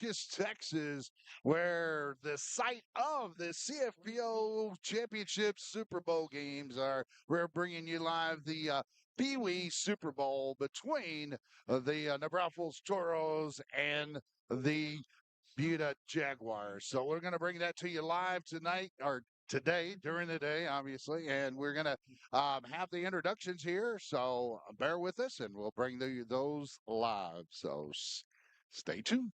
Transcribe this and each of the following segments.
Marcus, Texas, where the site of the CFPO Championship Super Bowl games are. We're bringing you live the Pee Wee Super Bowl between the Nebraska Toros and the Buda Jaguars. So we're going to bring that to you live tonight or today during the day, obviously, and we're going to have the introductions here. So bear with us, and we'll bring those live. So stay tuned.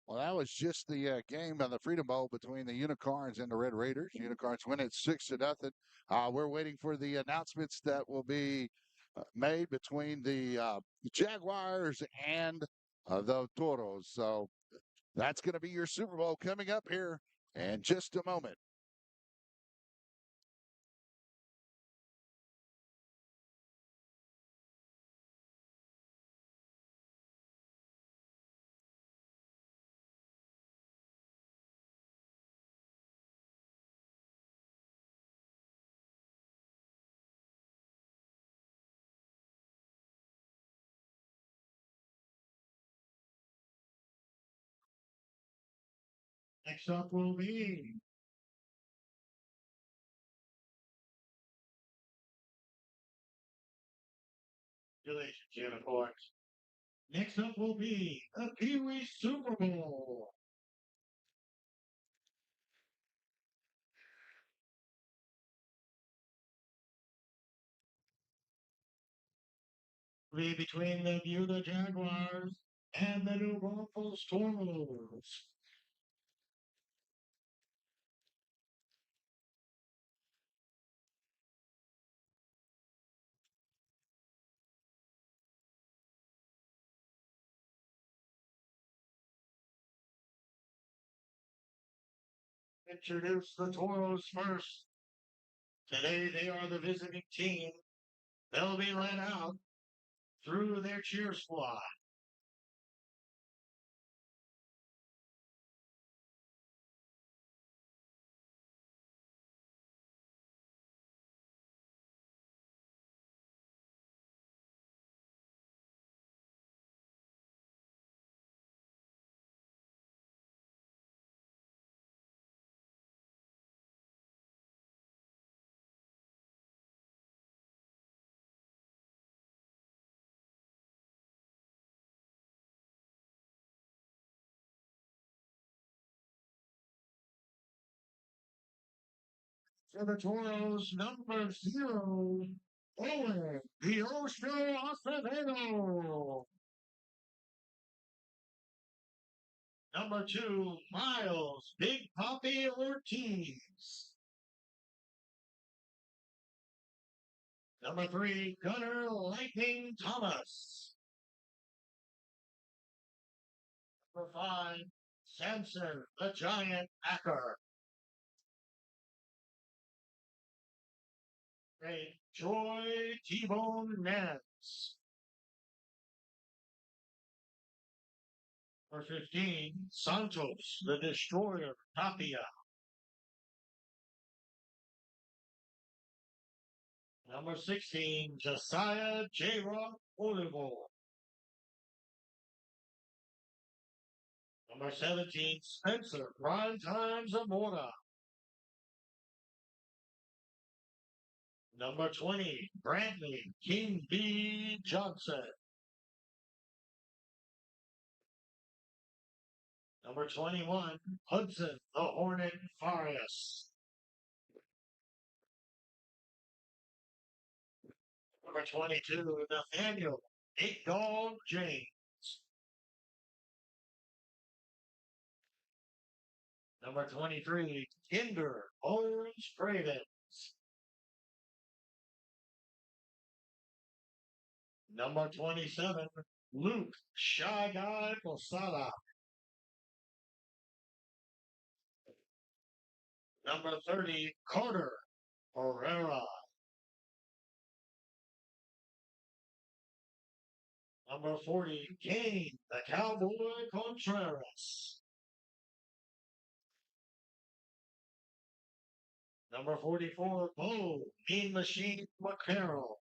Well, that was just the game on the Freedom Bowl between the Unicorns and the Red Raiders. Unicorns win it 6-0. We're waiting for the announcements that will be made between the Jaguars and the Toros. So that's going to be your Super Bowl coming up here in just a moment. Next up will be Congratulations, Unicorns. Next up will be the Pee Wee Super Bowl. Be between the Buda Jaguars and the New Braunfels Toros. Introduce the Toros first. Today they are the visiting team. They'll be led out through their cheer squad. For the Toros, number 0, Owen, the Osho Acevedo. Number 2, Miles, Big Poppy Ortiz. Number 3, Gunner Lightning Thomas. Number 5, Samson the Giant Acker. Great Joy T-Bone Nance. Number 15, Santos the Destroyer Tapia. Number 16, Josiah J. Rock Olivo. Number 17, Spencer Prime Time Zamora. Number 20, Brantley King B. Johnson. Number 21, Hudson the Hornet Farias. Number 22, Nathaniel Big Dog James. Number 23, Kinder Owens Cravens. Number 27, Luke Shy Guy Posada. Number 30, Carter Herrera. Number 40, Kane, the Cowboy Contreras. Number 44, Bo, Mean Machine McCarroll.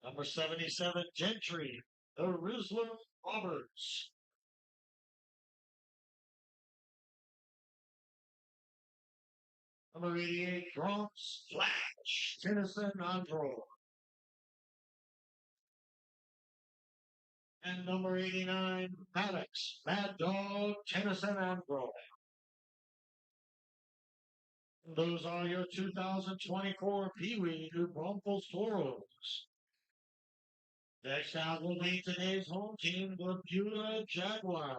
Number 77, Gentry, the Rizzler Roberts. Number 88, Bronx Flash, Tennyson Andro. And number 89, Maddox, Mad Dog, Tennyson Andro. Those are your 2024 Pee Wee New Braunfels Toros. Next out will be today's home team, the Beulah Jaguars.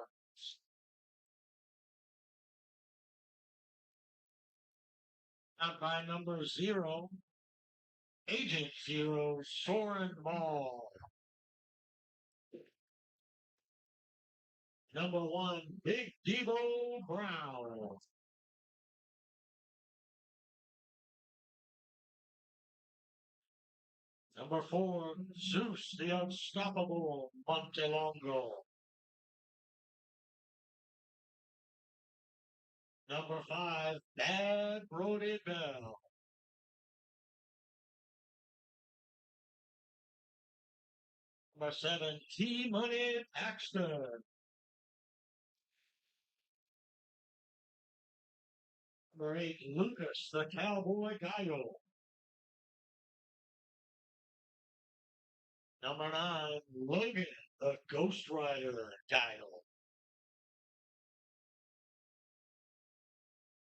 Out by number 0, Agent 0, Soren Ball. Number 1, Big Debo Brown. Number 4, Zeus the Unstoppable Montelongo. Number 5, Bad Brody Bell. Number 7, T-Money Paxton. Number 8, Lucas the Cowboy Gallo. Number 9, Logan the Ghost Rider Gallo.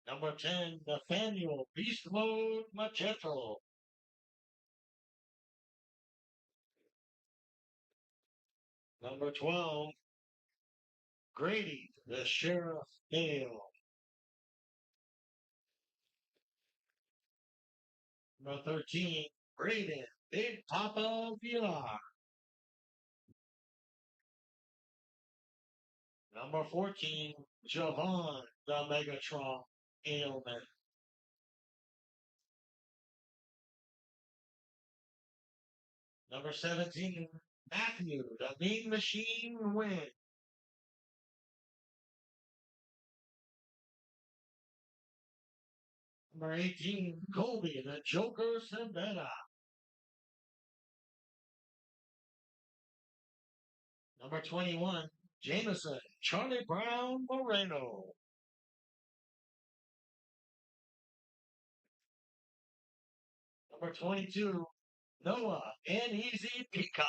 Number 10, Nathaniel Beast Mode Macheto. Number 12, Grady the Sheriff Dale. Number 13, Braden Big Papa Villar. Number 14, Javon the Megatron Ailman. Number 17, Matthew the Mean Machine Win. Number 18, Colby the Joker Sembetta. Number 21, Jameson Charlie Brown Moreno. Number 22, Noah and Easy Peacock.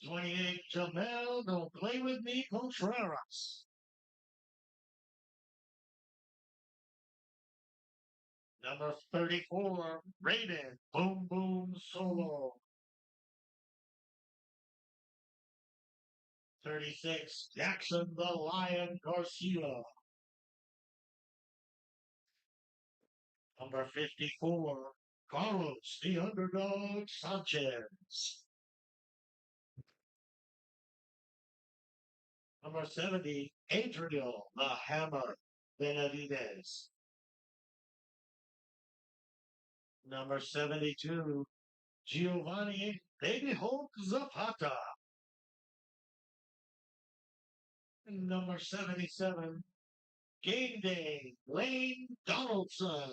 '28, Jamel Don't Play With Me Contreras. Number 34, Raiden Boom Boom Solo. 36, Jackson the Lion Garcia. Number 54, Carlos the Underdog Sanchez. Number 70, Adriel the Hammer Benavidez. Number 72, Giovanni Baby Hulk Zapata. Number 77, Game Day Lane Donaldson.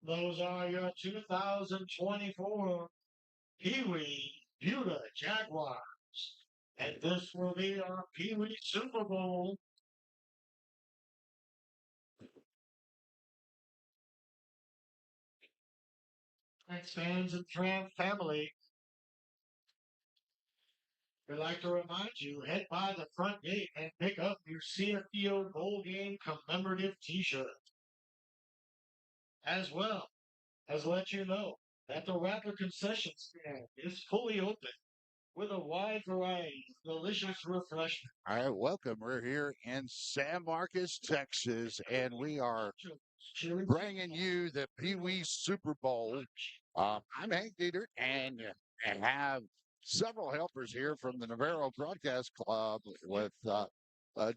Those are your 2024 Pee Wee Beulah Jaguars. And this will be our Pee Wee Super Bowl. Thanks, fans and family. We'd like to remind you, head by the front gate and pick up your CFPO Bowl Game commemorative t-shirt. As well as let you know that the Rapper concession stand is fully open with a wide variety of delicious refreshments. All right, welcome. We're here in San Marcos, Texas, and we are bringing you the Pee Wee Super Bowl I'm Hank Dieter, and I have several helpers here from the Navarro Broadcast Club with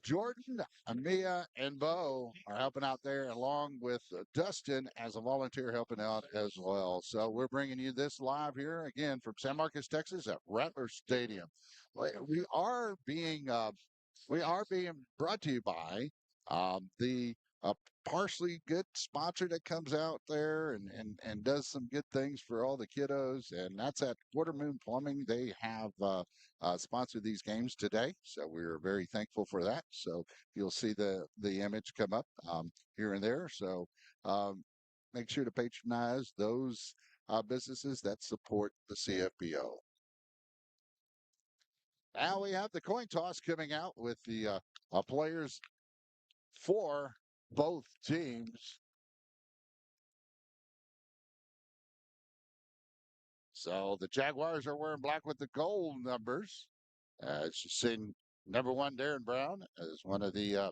Jordan, Amia, and Bo are helping out there, along with Dustin as a volunteer helping out as well. So we're bringing you this live here again from San Marcos, Texas, at Rattler Stadium. We are being brought to you by the uh, Parsley Good sponsor that comes out there and does some good things for all the kiddos, and that's at Quarter Moon Plumbing. They have sponsored these games today, so we're very thankful for that. So you'll see the image come up here and there. So um, make sure to patronize those businesses that support the CFPO. Now we have the coin toss coming out with the players for both teams. So the Jaguars are wearing black with the gold numbers. As you see, number one, Darren Brown, is one of the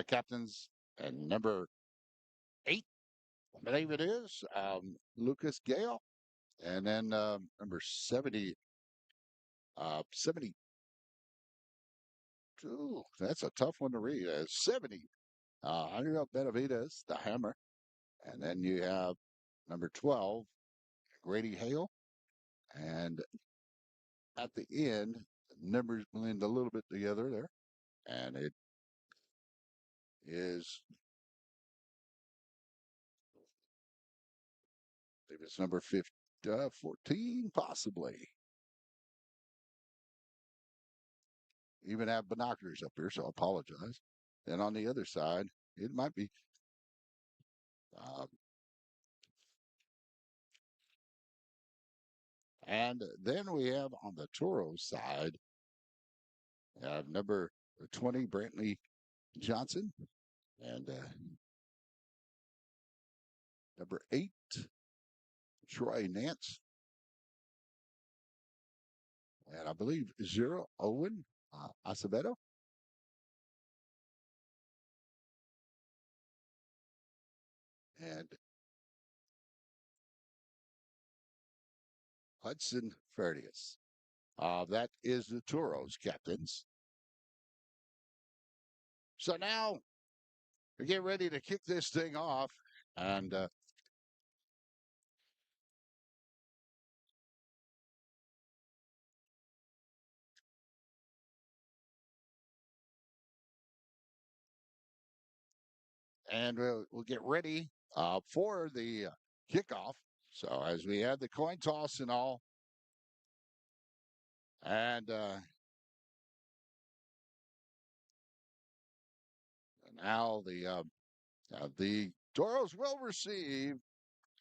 captains, and number eight, I believe it is, Lucas Gale, and then number 70, 72. That's a tough one to read. 70, Jairo Benavides, the hammer. And then you have number 12, Grady Hale. And at the end, numbers blend a little bit together there. And it is, I think it's number 14, possibly. Even have binoculars up here, so I apologize. And on the other side, it might be. Uh, and then we have on the Toro side, number 20, Brantley Johnson, and number 8, Troy Nance, and I believe 0, Owen Acevedo, and Hudson Ferdius. That is the Toros captains. So now we get ready to kick this thing off, and we'll get ready for the kickoff. So as we have the coin toss and all, and now the Toros will receive.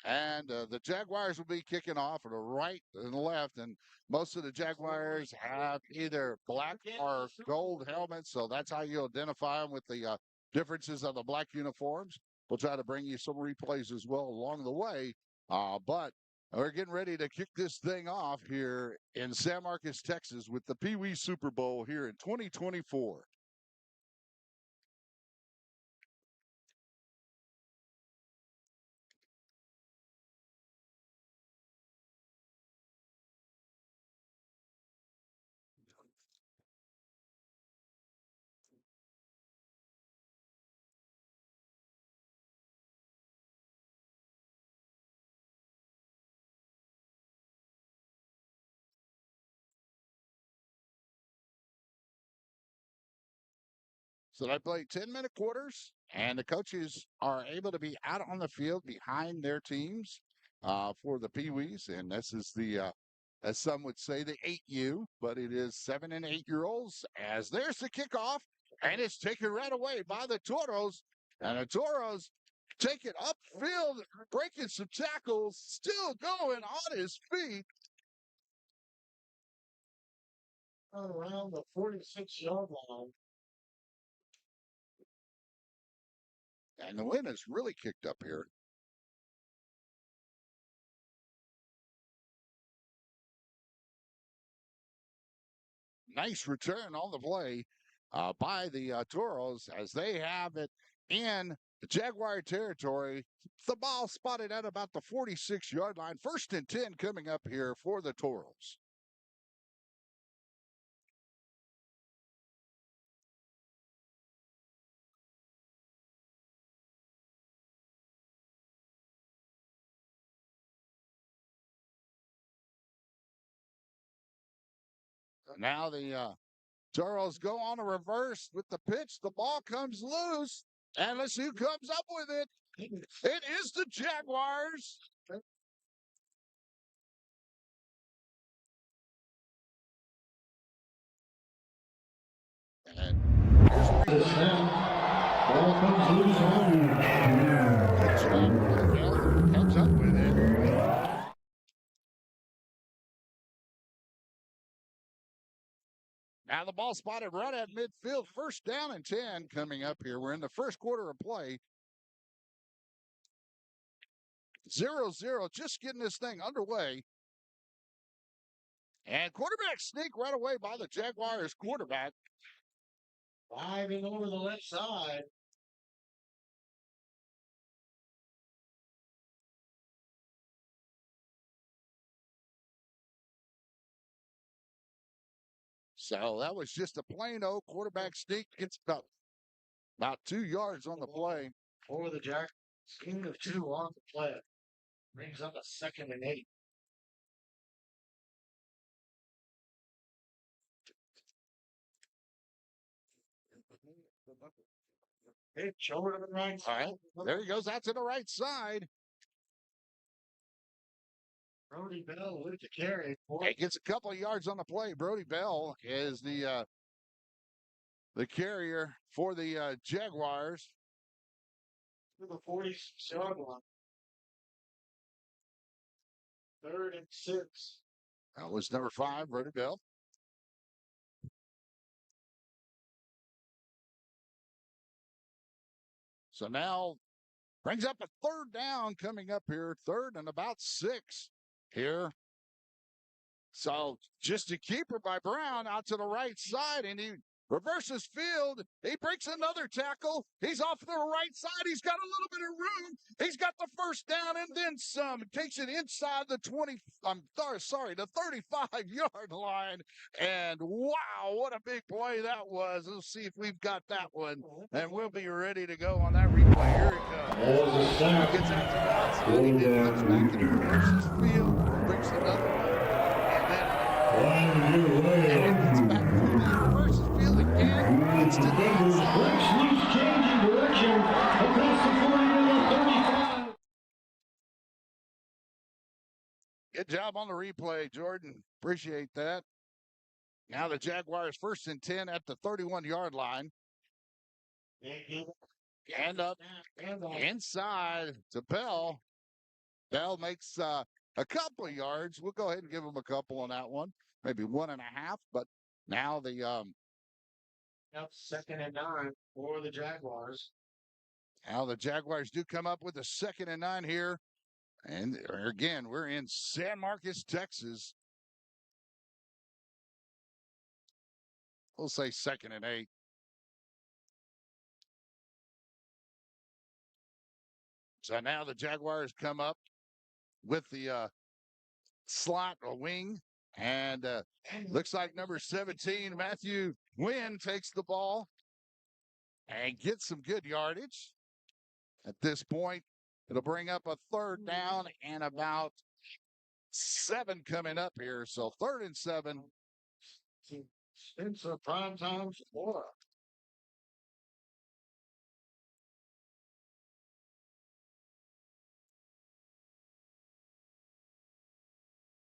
And the Jaguars will be kicking off on the right and the left. And most of the Jaguars have either black or gold helmets. So that's how you identify them with the differences of the black uniforms. We'll try to bring you some replays as well along the way. But we're getting ready to kick this thing off here in San Marcos, Texas with the Pee Wee Super Bowl here in 2024. So they play 10-minute quarters, and the coaches are able to be out on the field behind their teams for the Pee Wees. And this is as some would say, the 8U, but it is 7 and 8-year-olds. As there's the kickoff, and it's taken right away by the Toros. And the Toros take it upfield, breaking some tackles, still going on his feet. Around the 46-yard line. And the wind is really kicked up here. Nice return on the play by the Toros as they have it in Jaguar territory. The ball spotted at about the 46-yard line. 1st and 10 coming up here for the Toros. Now the Toros go on a reverse with the pitch. The ball comes loose. And let's see who comes up with it. It is the Jaguars. And here's a replay. Ball comes loose home. Good job. Bell comes up with it. Now the ball spotted right at midfield. 1st down and 10 coming up here. We're in the first quarter of play. 0-0, just getting this thing underway. And quarterback sneak right away by the Jaguars quarterback. Driving over the left side. So that was just a plain old quarterback sneak. Gets about 2 yards on the play. For the Jack. Scheme of 2 on the play. Brings up a 2nd and 8. Pitch over to the right side. All right. There he goes out to the right side. Brody Bell with the carry. He gets a couple of yards on the play. Brody Bell is the carrier for the Jaguars. To the 46-yard line. 3rd and 6. That was number 5, Brody Bell. So now brings up a 3rd down coming up here. 3rd and about 6 here. So just a keeper by Brown out to the right side, and he reverses field. He breaks another tackle. He's off to the right side. He's got a little bit of room. He's got the 1st down and then some. Takes it inside the the 35-yard line. And wow, what a big play that was. Let's see if we've got that one. And we'll be ready to go on that replay. Here it comes. Gets out to the outside. He then comes back and he reverses field. Brings another one. And then gets back to the reverses field again. Gets to the inside. Changing direction across the 40 to the 35. Good job on the replay, Jordan. Appreciate that. Now the Jaguars 1st and 10 at the 31-yard line. And up inside to Bell. Bell makes a couple of yards. We'll go ahead and give him a couple on that one. Maybe 1.5. But now the Now 2nd and 9 for the Jaguars. Now the Jaguars do come up with a 2nd and 9 here. And again, we're in San Marcos, Texas. We'll say 2nd and 8. So now the Jaguars come up with the slot or wing. And looks like number 17, Matthew Wynn, takes the ball and gets some good yardage. At this point, it'll bring up a 3rd down and about 7 coming up here. So 3rd and 7. It's a prime time Florida.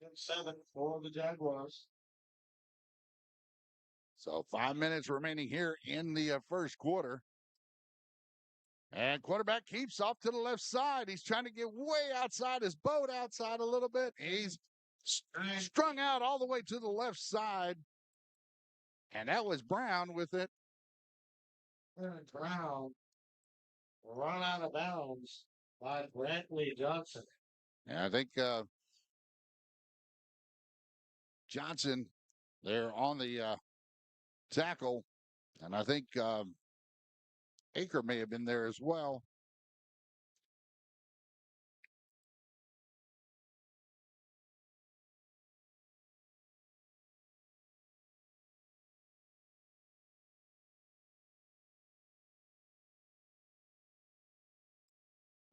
And 7 for the Jaguars. So 5 minutes remaining here in the first quarter. And quarterback keeps off to the left side. He's trying to get way outside his boat, outside a little bit. He's strung out all the way to the left side. And that was Brown with it. And Brown run out of bounds by Brantley Johnson. And I think Johnson there on the tackle. And I think Aker may have been there as well.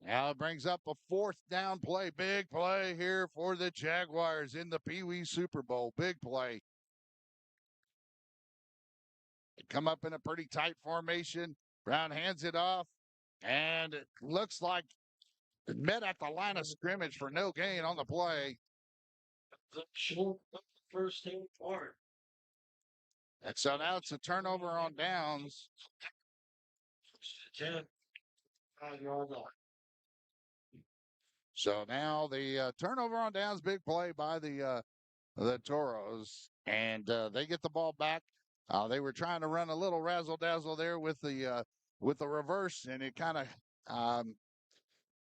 Now it brings up a fourth down play. Big play here for the Jaguars in the Pee Wee Super Bowl. Big play. They come up in a pretty tight formation. Brown hands it off, and it looks like it met at the line of scrimmage for no gain on the play. Short first team part. And so now it's a turnover on downs. 10. 5-yard line. So now the turnover on downs, big play by the Toros, and they get the ball back. They were trying to run a little razzle dazzle there with the reverse, and it kind of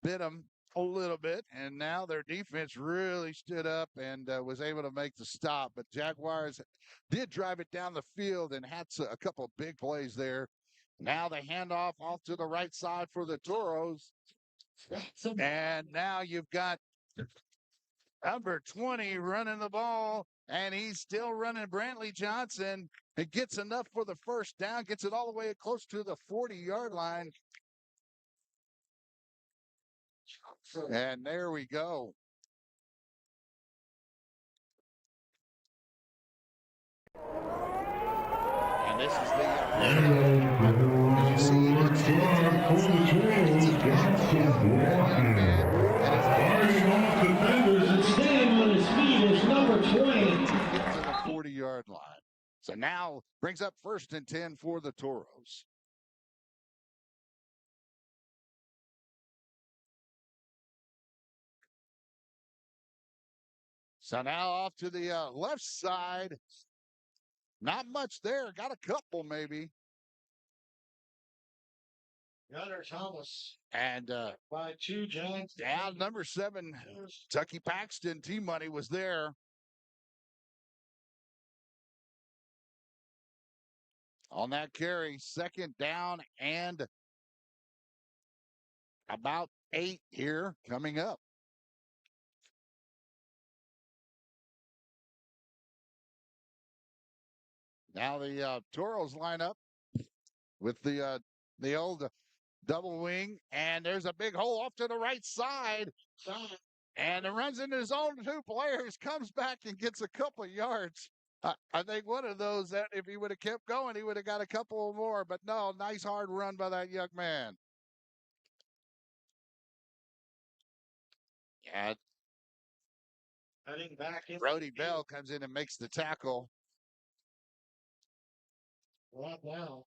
bit them a little bit. And now their defense really stood up and was able to make the stop. But Jaguars did drive it down the field and had a couple of big plays there. Now the handoff off to the right side for the Toros. And now you've got number 20 running the ball, and he's still running. Brantley Johnson. It gets enough for the first down, gets it all the way close to the 40-yard line. And there we go. And this is the as you see, he looks to get to the outside. It's a Defenders and staying on his feet is number 20. to the 40-yard line. So now brings up 1st and 10 for the Toros. So now off to the left side. Not much there. Got a couple maybe. Gunnar Thomas. And by 2 Giants. down number 7, Tucky Paxton. T-Money was there. On that carry, 2nd down and about 8 here coming up. Now the Toros line up with the old double wing, and there's a big hole off to the right side. And it runs into his own 2 players, comes back and gets a couple of yards. I think one of those, that if he would have kept going, he would have got a couple more. But no, nice hard run by that young man. Yeah. Heading back in. Brody Bell comes in and makes the tackle. Right now,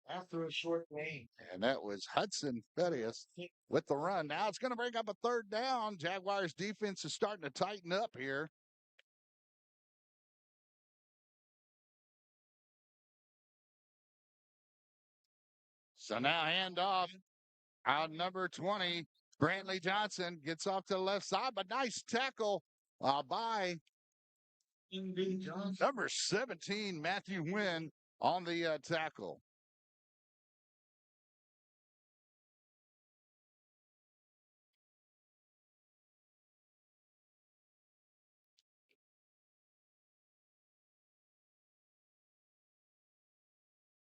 after a short game. And that was Hudson Fedius with the run. Now it's going to bring up a 3rd down. Jaguars defense is starting to tighten up here. So now handoff out number 20. Brantley Johnson gets off to the left side, but nice tackle by number 17, Matthew Wynn, on the tackle.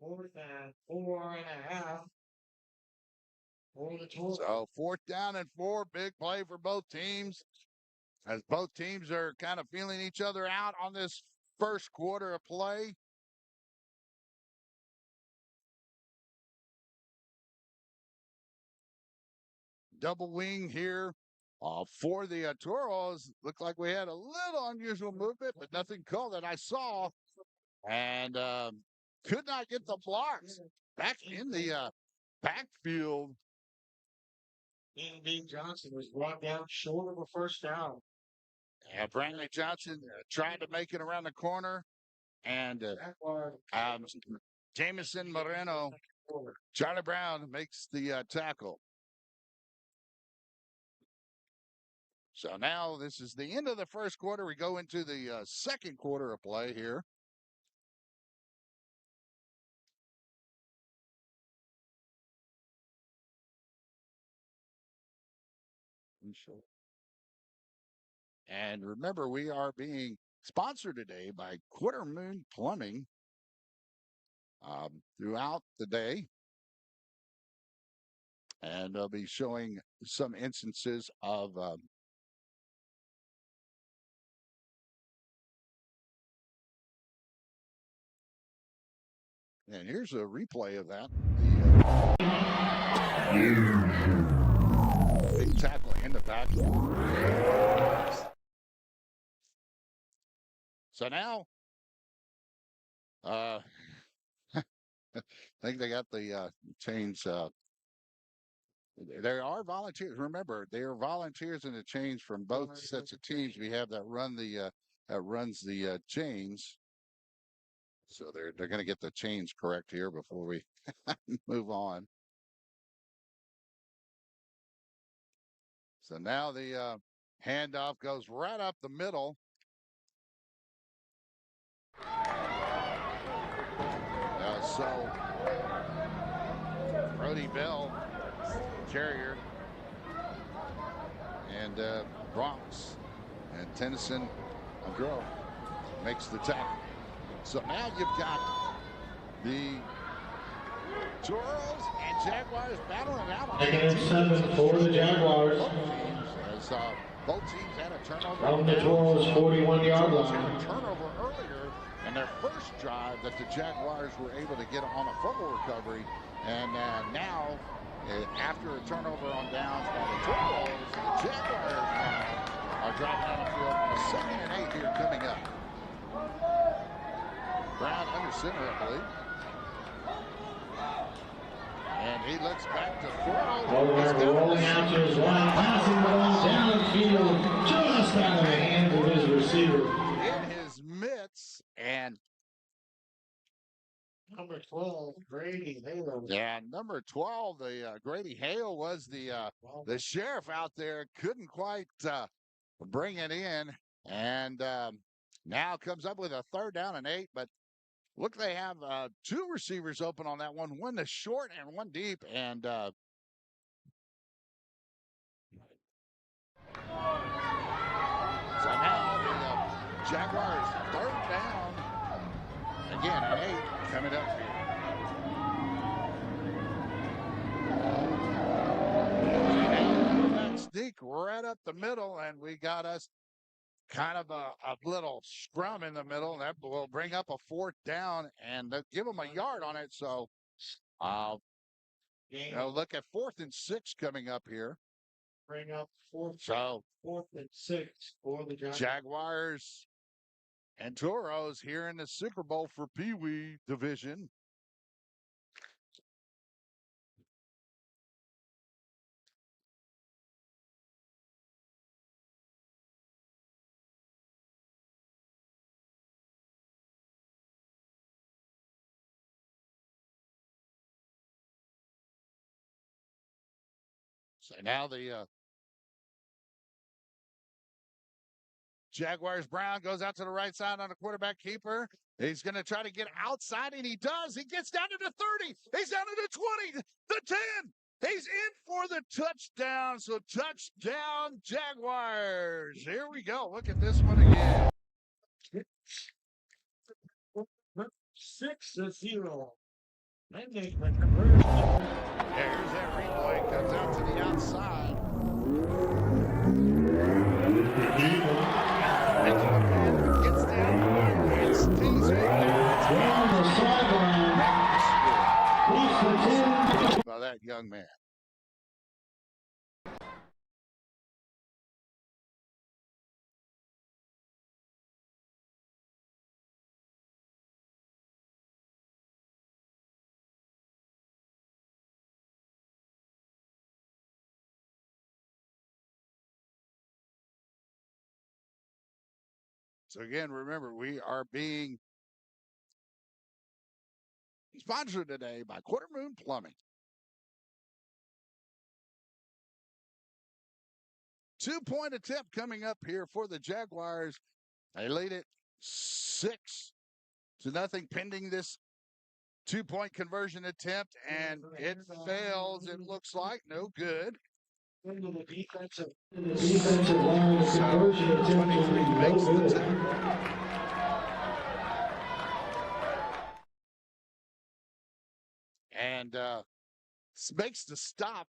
Fourth and 4.5. So 4th down and 4, big play for both teams, as both teams are kind of feeling each other out on this first quarter of play. Double wing here for the Toros. Looked like we had a little unusual movement, but nothing called that I saw. And could not get the blocks back in the backfield. D. Johnson was brought down short of a first down. Brantley Johnson trying to make it around the corner. And Jameson Moreno, Charlie Brown makes the tackle. So now this is the end of the first quarter. We go into the second quarter of play here. And remember, we are being sponsored today by Quarter Moon Plumbing throughout the day. And they'll be showing some instances of and here's a replay of that. The big tackle in the back. So now, I think they got the change. There are volunteers. Remember, they are volunteers in the change from both sets of teams. We have that runs the chains. So they're going to get the change correct here before we move on. So now the handoff goes right up the middle. So Brody Bell, Carrier, and Bronx, and Tennyson Agro makes the tackle. So now you've got the Toros and Jaguars battling out. Second and 7 for the Jaguars. As both teams had a turnover. From the Toros 41-yard line. Had a turnover earlier in their first drive that the Jaguars were able to get on a fumble recovery. And now, after a turnover on downs by the Toros, the Jaguars now are driving down the field on a 2nd and 8 here coming up. Brown under center, I believe. And he looks back to throw. Rolling out to his right, passing the ball downfield, just out of the hands of his receiver. In his mitts, and number 12, Grady Hale. Yeah, number 12, the Grady Hale was the sheriff out there. Couldn't quite bring it in, and now comes up with a 3rd down and 8, but look, they have 2 receivers open on that one to short and one deep. And so now the Jaguars 3rd down. Again, an 8 coming up here. That sneak right up the middle, and we got us kind of a little scrum in the middle. That will bring up a 4th down and give them a yard on it. So, look at 4th and 6 coming up here. Bring up 4th and 6 for the Jaguars and Toros here in the Super Bowl for Pee Wee division. So now the Jaguars Brown goes out to the right side on a quarterback keeper. He's going to try to get outside, and he does. He gets down to the 30. He's down to the 20, the 10. He's in for the touchdown. So touchdown, Jaguars. Here we go. Look at this one again. 6-0. There's that replay. Comes out to the outside. Gets down and stays on the sideline. By that young man. So again, remember, we are being sponsored today by Quarter Moon Plumbing. 2-point attempt coming up here for the Jaguars. They lead it 6-0 pending this 2-point conversion attempt, and it fails. It looks like no good. Into the defensive line, the conversion attempt makes the tackle. And makes the stop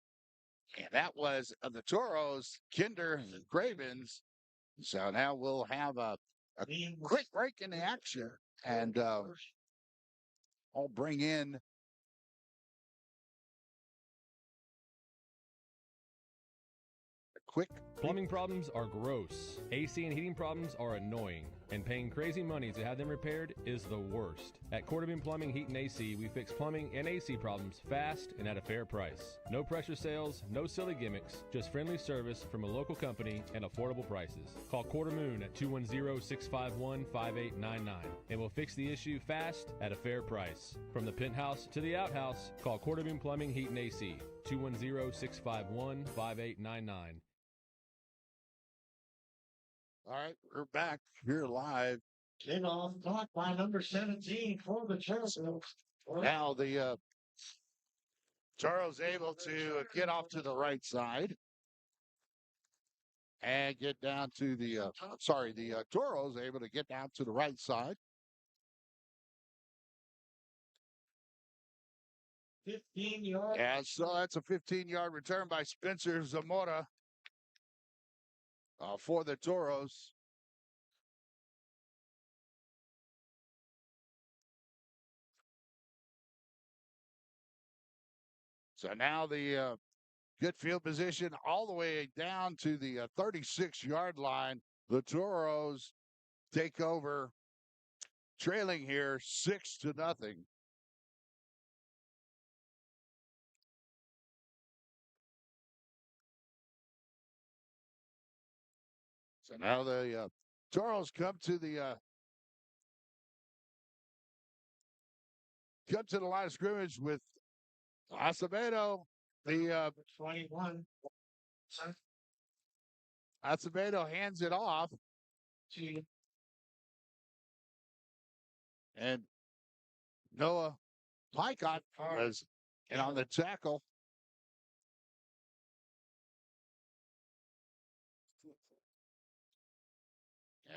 And that was the Toros, Kinder Cravens. So now we'll have a quick break in the action. And I'll bring in a quick. Plumbing problems are gross. AC and heating problems are annoying. And paying crazy money to have them repaired is the worst. At Quarterman Plumbing, Heat, and AC, we fix plumbing and AC problems fast and at a fair price. No pressure sales, no silly gimmicks, just friendly service from a local company and affordable prices. Call Quarter Moon at 210-651-5899 and we'll fix the issue fast at a fair price. From the penthouse to the outhouse, call Quarterman Plumbing, Heat, and AC, 210-651-5899. All right, we're back here live. Kickoff clock by number 17 for the Charles. Now the Charles able to get off to the right side and get down to the Toros able to get down to the right side. 15 yards. Yeah, so that's a 15-yard return by Spencer Zamora for the Toros. So now the good field position all the way down to the 36-yard line. The Toros take over, trailing here 6-0. So now the Toros come to the line of scrimmage with Acevedo. The 21. Acevedo hands it off, and Noah Picott was in on the tackle.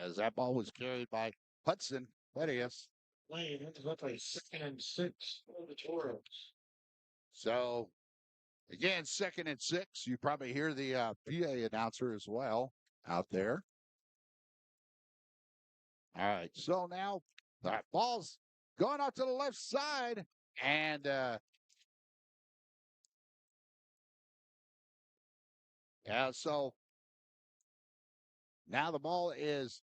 As that ball was carried by Hudson Pettius. Playing into look like 2nd and 6 for the Toros. So again, 2nd and 6. You probably hear the PA announcer as well out there. All right. So now that ball's going out to the left side. And yeah, so now the ball is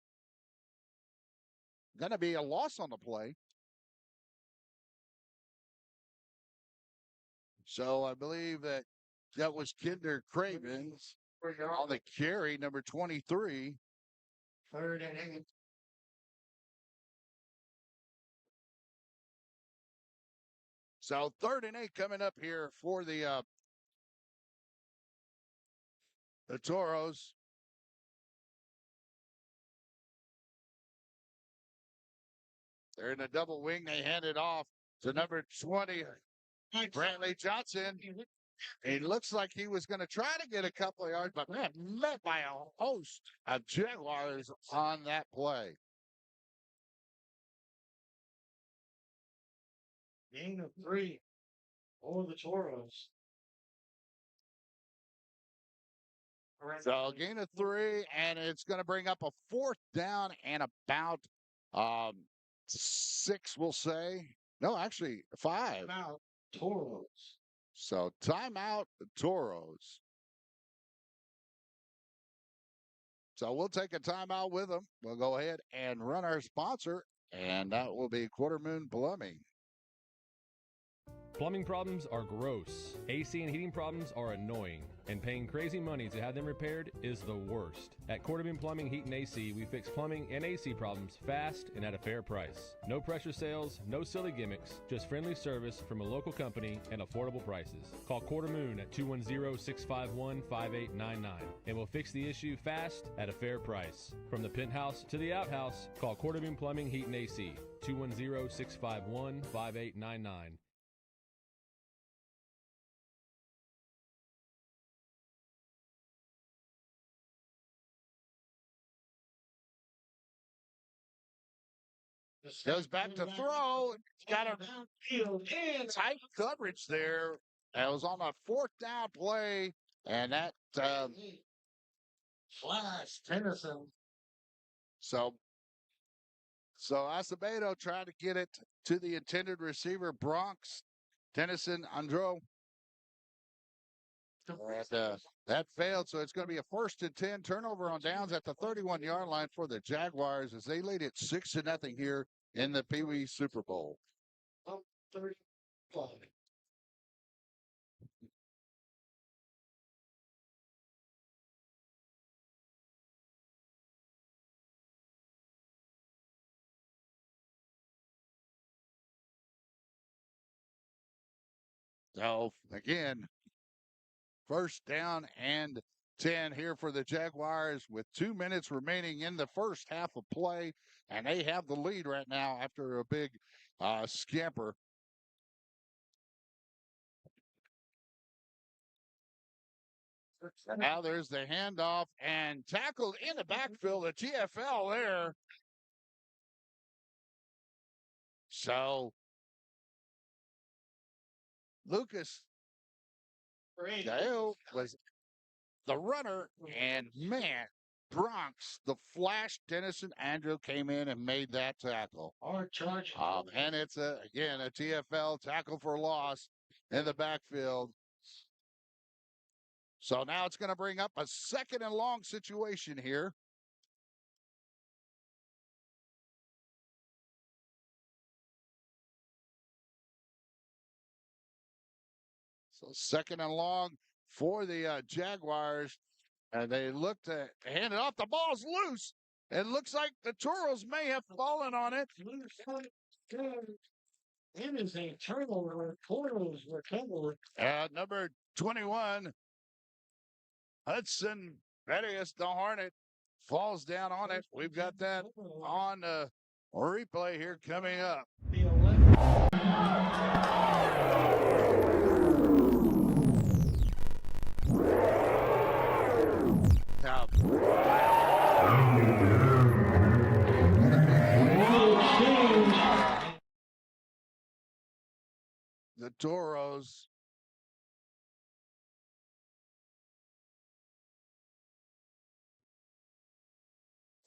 going to be a loss on the play. So I believe that was Kinder Cravens on the carry, number 23. 3rd and 8. So 3rd and 8 coming up here for the Toros. They're in a double wing. They hand it off to number 20, Brantley Johnson. It looks like he was going to try to get a couple of yards, but man, met by a host of Jaguars on that play. Gain of 3 for the Toros. So gain of 3, and it's going to bring up a 4th down and about 6, we'll say. No, actually 5. Now, Toros. So timeout, the Toros. So we'll take a timeout with them. We'll go ahead and run our sponsor, and that will be Quarter Moon Plumbing. Plumbing problems are gross. AC and heating problems are annoying. And paying crazy money to have them repaired is the worst. At Quarterman Plumbing, Heat, and AC, we fix plumbing and AC problems fast and at a fair price. No pressure sales, no silly gimmicks, just friendly service from a local company and affordable prices. Call Quarter Moon at 210-651-5899 and we'll fix the issue fast at a fair price. From the penthouse to the outhouse, call Quarterman Plumbing, Heat, and AC, 210-651-5899. Goes back to throw. Got a tight coverage there. That was on a 4th down play. And that, Flash, Tennyson. so Acevedo trying to get it to the intended receiver, Bronx, Tennyson, Andro. And that failed, so it's going to be a 1st and 10 turnover on downs at the 31-yard line for the Jaguars as they lead it 6-0 here in the Pee Wee Super Bowl. 35. So again, 1st down and 10 here for the Jaguars with 2 minutes remaining in the first half of play. And they have the lead right now after a big scamper. Now there's the handoff and tackled in the backfield, the TFL there. So Lucas Gael was the runner, and man, Bronx, the Flash, Dennison Andrew came in and made that tackle. Hard charge. And it's again a TFL tackle for loss in the backfield. So now it's going to bring up a 2nd and long situation here. So 2nd and long for the Jaguars. And they look to hand it off. The ball's loose. It looks like the Toros may have fallen on it. It is a turnover. Toros recover. Number 21, Hudson Bettius, the Hornet, falls down on it. We've got that on replay here coming up. The 11. Now, the Toros.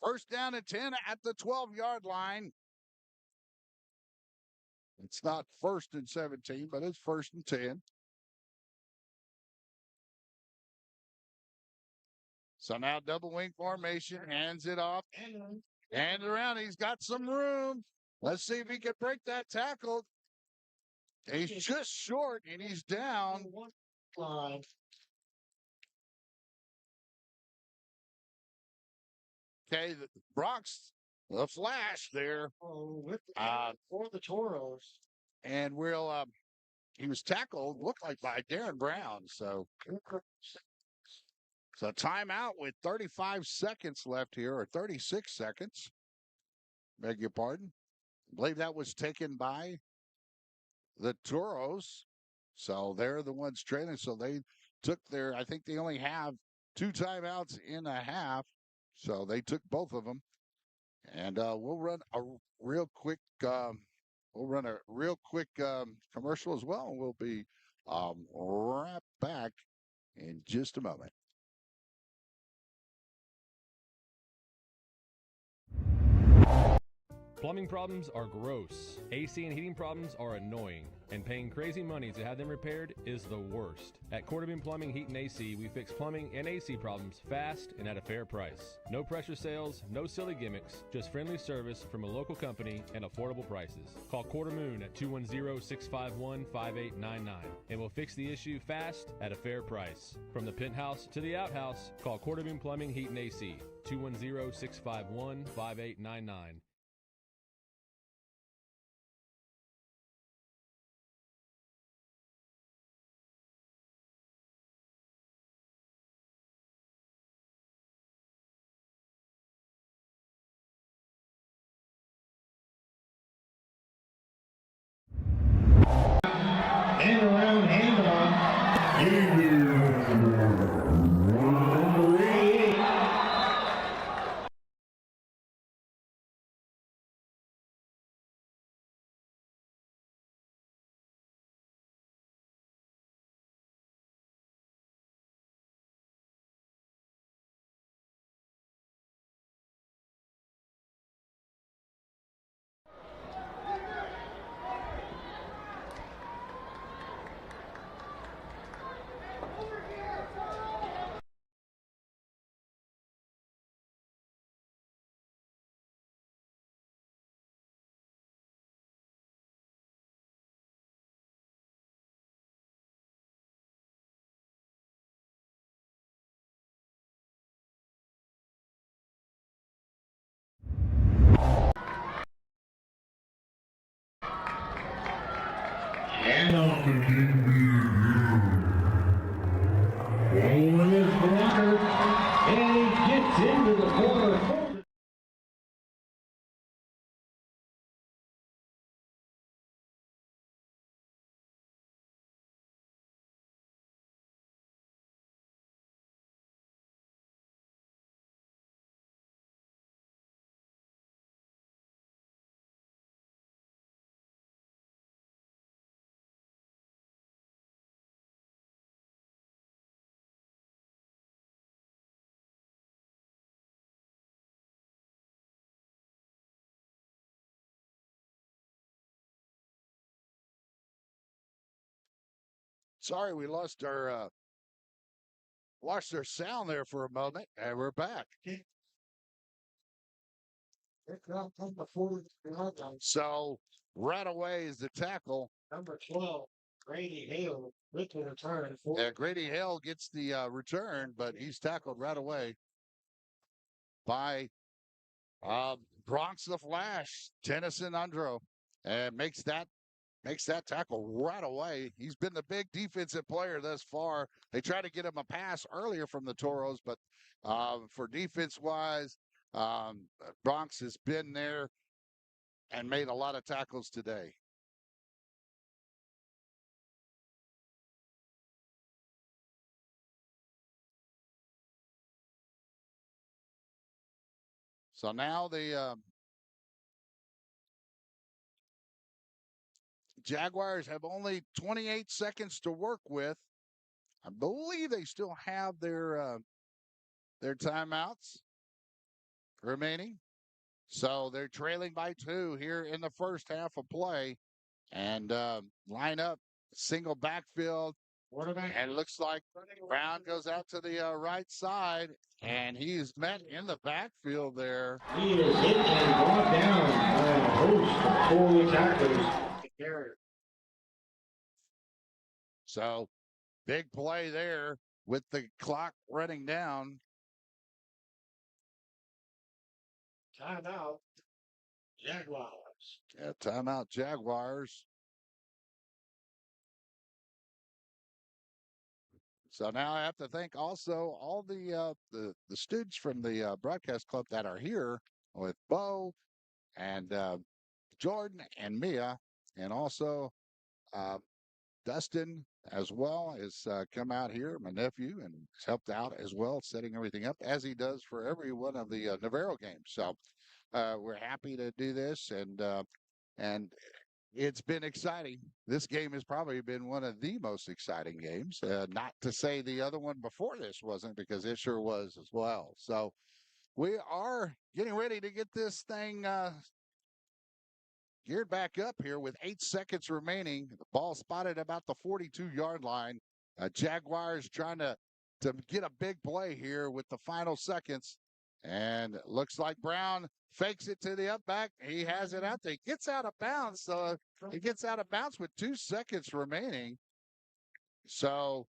First down and 10 at the 12-yard line. It's not 1st and 17, but it's 1st and 10. So now double wing formation, hands it off, and around. He's got some room. Let's see if he can break that tackle. He's just short, and he's down. Okay, the Bronx, the Flash there. For the Toros. And he was tackled, looked like by Darren Brown. So timeout with 35 seconds left here, or 36 seconds. Beg your pardon. I believe that was taken by the Toros. So they're the ones trailing. So they took I think they only have 2 timeouts in a half. So they took both of them. And we'll run a real quick commercial as well. We'll be right back in just a moment. Plumbing problems are gross. AC and heating problems are annoying. And paying crazy money to have them repaired is the worst. At Cordovan Plumbing, Heat and AC, we fix plumbing and AC problems fast and at a fair price. No pressure sales, no silly gimmicks, just friendly service from a local company and affordable prices. Call Quarter Moon at 210-651-5899 and we'll fix the issue fast at a fair price. From the penthouse to the outhouse, call Cordovan Plumbing, Heat and AC, 210-651-5899. And around handoff. And his blocker, and he gets into the corner. Sorry, we lost our sound there for a moment, and we're back. So right away is the tackle. Number 12, Grady Hale with the return. Yeah, Grady Hale gets the return, but he's tackled right away by Bronx the Flash, Tennyson Undro, and makes that tackle right away. He's been the big defensive player thus far. They tried to get him a pass earlier from the Toros, but for defense-wise, Bronx has been there and made a lot of tackles today. So now the Jaguars have only 28 seconds to work with. I believe they still have their timeouts remaining. So they're trailing by 2 here in the first half of play. And line up, single backfield. And it looks like Brown goes out to the right side, and he is met in the backfield there. He is hit and brought down by a host of Tory tacklers. So big play there with the clock running down. Timeout, Jaguars. Yeah, timeout, Jaguars. So now I have to thank also all the students from the broadcast club that are here with Bo and Jordan and Mia, and also Dustin as well has come out here, my nephew, and has helped out as well, setting everything up as he does for every one of the Navarro games. So we're happy to do this, and it's been exciting. This game has probably been one of the most exciting games. Not to say the other one before this wasn't, because it sure was as well. So we are getting ready to get this thing geared back up here with 8 seconds remaining. The ball spotted about the 42-yard line. Jaguars trying to get a big play here with the final seconds. And it looks like Brown fakes it to the up back. He has it out there. He gets out of bounds. So he gets out of bounds with 2 seconds remaining. So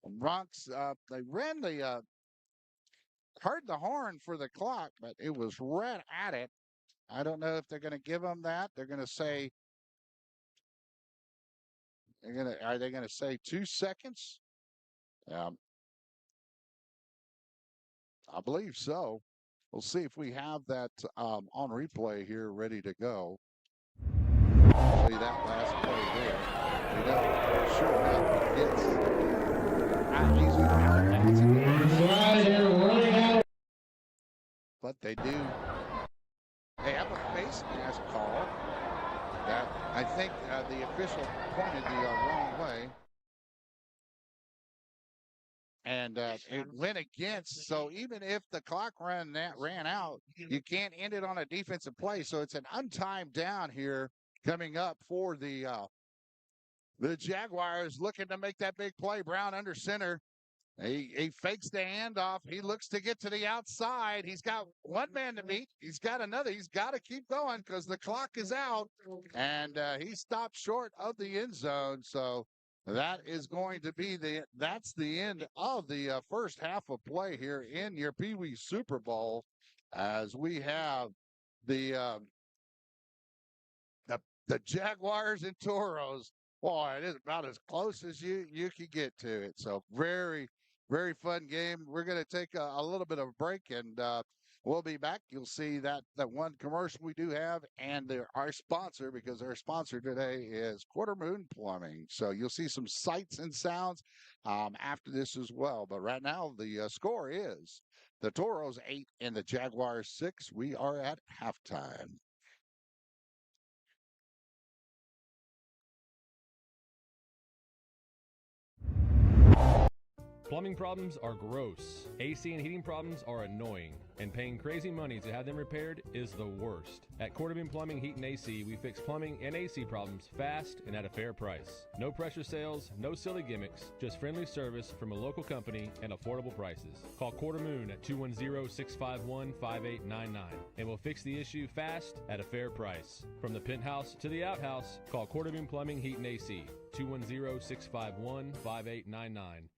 Bronx, they ran heard the horn for the clock, but it was right at it. I don't know if they're going to give them that. They're going to say, are they going to say 2 seconds? I believe so. We'll see if we have that on replay here ready to go. I'll show you that last play there. We know, sure enough, it gets easy out. But they do. They have a face mask call that I think the official pointed the wrong way. And it went against. So even if the clock ran out, you can't end it on a defensive play. So it's an untimed down here coming up for the Jaguars, looking to make that big play. Brown under center. He fakes the handoff. He looks to get to the outside. He's got one man to beat. He's got another. He's got to keep going because the clock is out. And he stopped short of the end zone. So that is going to be that's the end of the first half of play here in your Pee Wee Super Bowl, as we have the Jaguars and Toros Well, it is about as close as you can get to it. So very fun game. We're going to take a little bit of a break, and we'll be back. You'll see that one commercial we do have, and our sponsor, because our sponsor today is Quarter Moon Plumbing. So you'll see some sights and sounds after this as well. But right now, the score is the Toros 8 and the Jaguars 6. We are at halftime. Plumbing problems are gross. AC and heating problems are annoying. And paying crazy money to have them repaired is the worst. At Cordovan Plumbing, Heat and AC, we fix plumbing and AC problems fast and at a fair price. No pressure sales, no silly gimmicks, just friendly service from a local company and affordable prices. Call Quarter Moon at 210-651-5899 and we'll fix the issue fast at a fair price. From the penthouse to the outhouse, call Cordovan Plumbing, Heat and AC, 210-651-5899.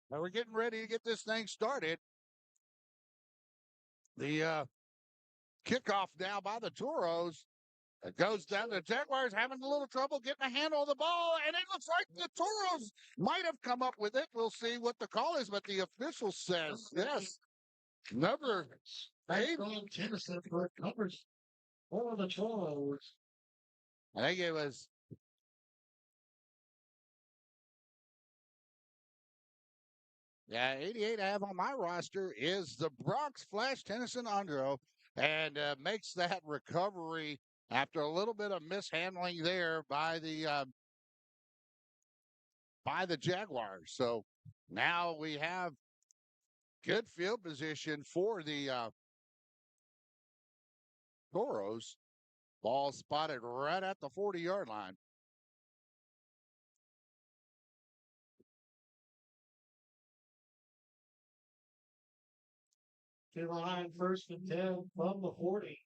Now we're getting ready to get this thing started. The kickoff now by the Toros. It goes down. The Jaguars having a little trouble getting a handle on the ball, and it looks like the Toros might have come up with it. We'll see what the call is, but the official says yes. Number 8. Tennyson for numbers for the Toros. I think it was. Yeah, 88 I have on my roster is the Bronx Flash Tennyson Andro, and makes that recovery after a little bit of mishandling there by the Jaguars. So now we have good field position for the Toros. Ball spotted right at the 40-yard line. To the line, 1st and 10 from the 40.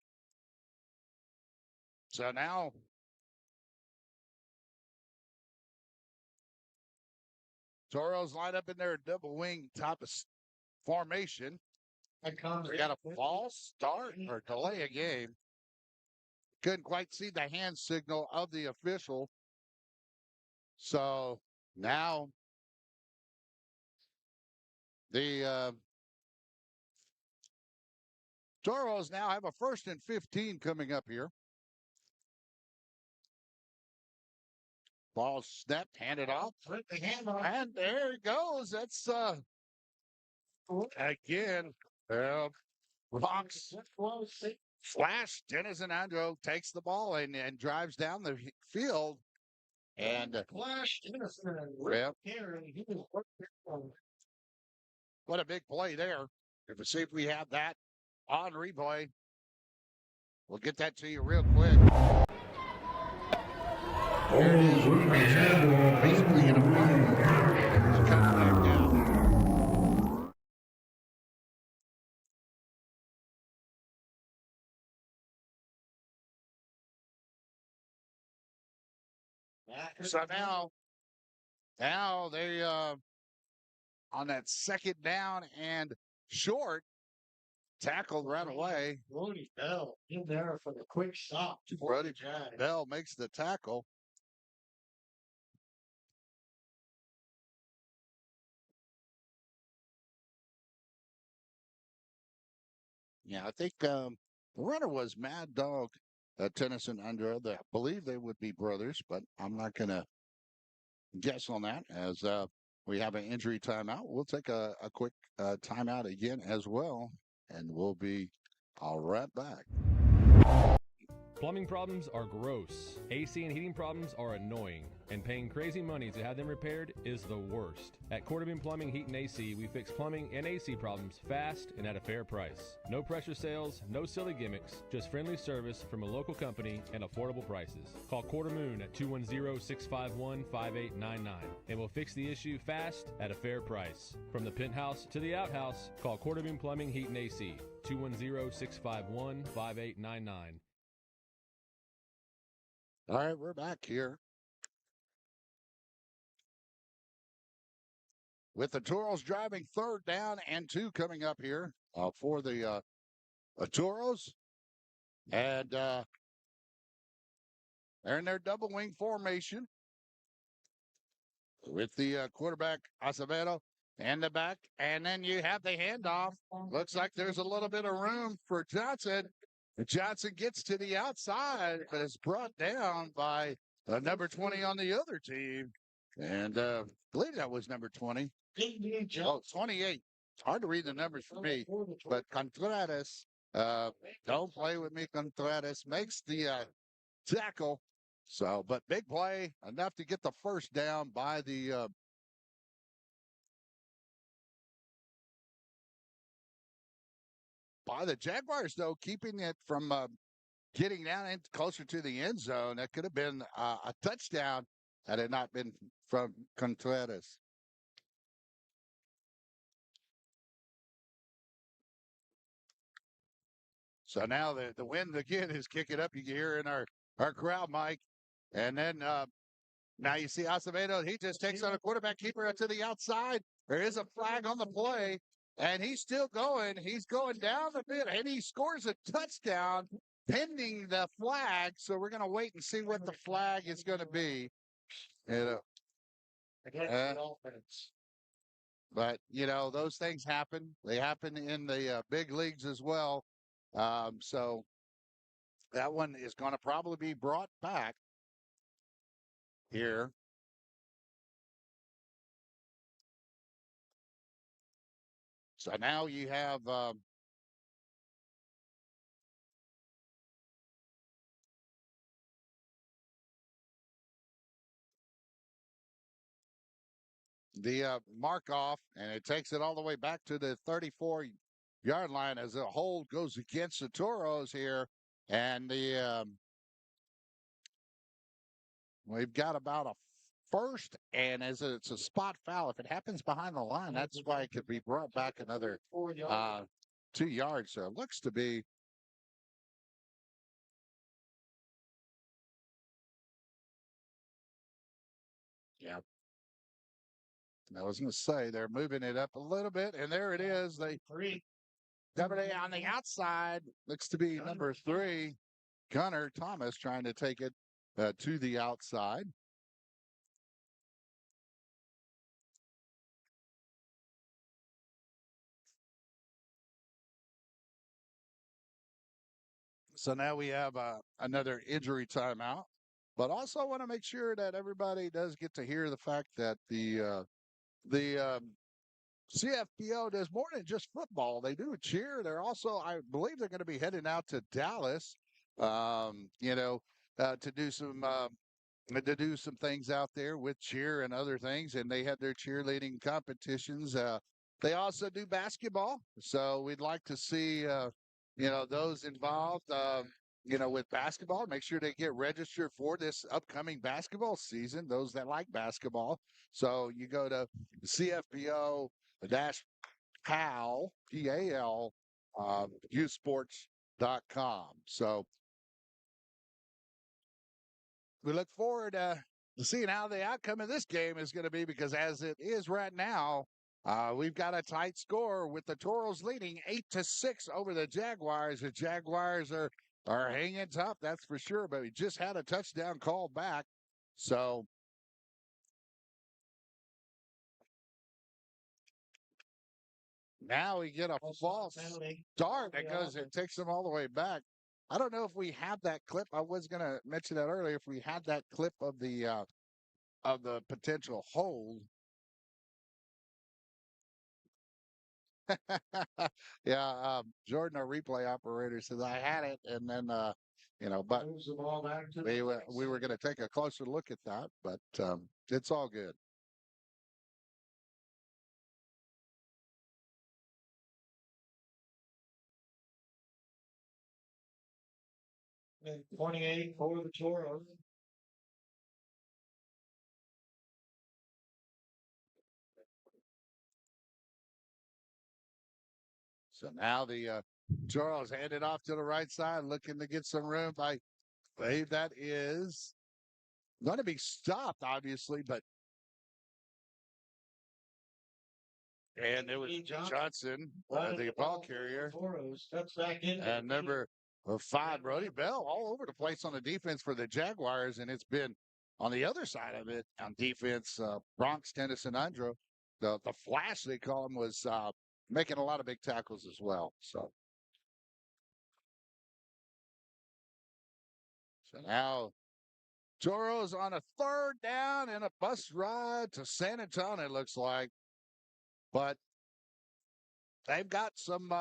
So now Toros line up in their double wing type of formation. That comes. We got a false start or delay a game. Couldn't quite see the hand signal of the official. So now the Toros now have a 1st and 15 coming up here. Ball snapped, handed off. And there it goes. That's again, Fox Flash Dennis and Andro takes the ball and drives down the field. And Flash Tennyson and Yep. Carey. He was working. What a big play there. If we see if we have that on replay, we'll get that to you real quick. Basically in a cut back down. So now they on that 2nd down and short, tackled right away. Brody Bell in there for the quick stop. Brody Bell makes the tackle. Yeah, I think the runner was Mad Dog Tennyson Andro. I believe they would be brothers, but I'm not going to guess on that as we have an injury timeout. We'll take a quick timeout again as well, and we'll be all right back. Plumbing problems are gross. AC and heating problems are annoying. And paying crazy money to have them repaired is the worst. At Cordovan Plumbing, Heat and AC, we fix plumbing and AC problems fast and at a fair price. No pressure sales, no silly gimmicks, just friendly service from a local company and affordable prices. Call Quarter Moon at 210-651-5899 and we'll fix the issue fast at a fair price. From the penthouse to the outhouse, call Cordovan Plumbing, Heat and AC, 210-651-5899. All right, we're back here with the Toros driving 3rd down and 2 coming up here for the Toros. And they're in their double wing formation with the quarterback Acevedo and the back. And then you have the handoff. Looks like there's a little bit of room for Johnson. Johnson gets to the outside, but it's brought down by number 20 on the other team. And I believe that was number 20. Oh, 28. It's hard to read the numbers for me. But Contreras, don't play with me, Contreras, makes the tackle. So, but big play, enough to get the 1st down by the Jaguars, though, keeping it from getting down in closer to the end zone. That could have been a touchdown had it not been from Contreras. So now the wind again is kicking up. You can hear in our crowd, Mike. And then now you see Acevedo. He just takes on a quarterback keeper to the outside. There is a flag on the play, and he's still going. He's going down the field, and he scores a touchdown pending the flag. So we're going to wait and see what the flag is going to be. And, but, those things happen. They happen in the big leagues as well. So that one is going to probably be brought back here. So now you have the mark off, and it takes it all the way back to the 34-yard line as the hold goes against the Toros here. And we've got about a first, and it's a spot foul. If it happens behind the line, that's why it could be brought back another 2 yards. So it looks to be. Yeah. I was going to say they're moving it up a little bit, and there it is. They covered it on the outside. Looks to be number 3, Gunnar Thomas, trying to take it to the outside. So now we have another injury timeout, but also want to make sure that everybody does get to hear the fact that the CFPO does more than just football. They do cheer. They're also, I believe, they're going to be heading out to Dallas, to do some things out there with cheer and other things. And they have their cheerleading competitions. They also do basketball. So we'd like to see, those involved, with basketball. Make sure they get registered for this upcoming basketball season, those that like basketball. So you go to CFPO-PAL, PAL, youthsports.com. So we look forward to seeing how the outcome of this game is going to be, because as it is right now, we've got a tight score with the Toros leading 8-6 over the Jaguars. The Jaguars are hanging tough, that's for sure, but we just had a touchdown call back. So now we get a false start that goes and takes them all the way back. I don't know if we have that clip. I was going to mention that earlier. If we had that clip of the potential hold. Yeah, Jordan, our replay operator, says I had it, and then but we were going to take a closer look at that, but it's all good. And 28 for the Toros. So now the Charles handed off to the right side, looking to get some room. I believe that is going to be stopped, obviously, but and it was Johnson, the ball carrier, and number 5, Brody Bell, all over the place on the defense for the Jaguars, and it's been on the other side of it on defense. Bronx, Tennyson, Andro, the Flash they call him, was making a lot of big tackles as well. So now Toros on a 3rd down and a bus ride to San Antonio, it looks like, but they've got some.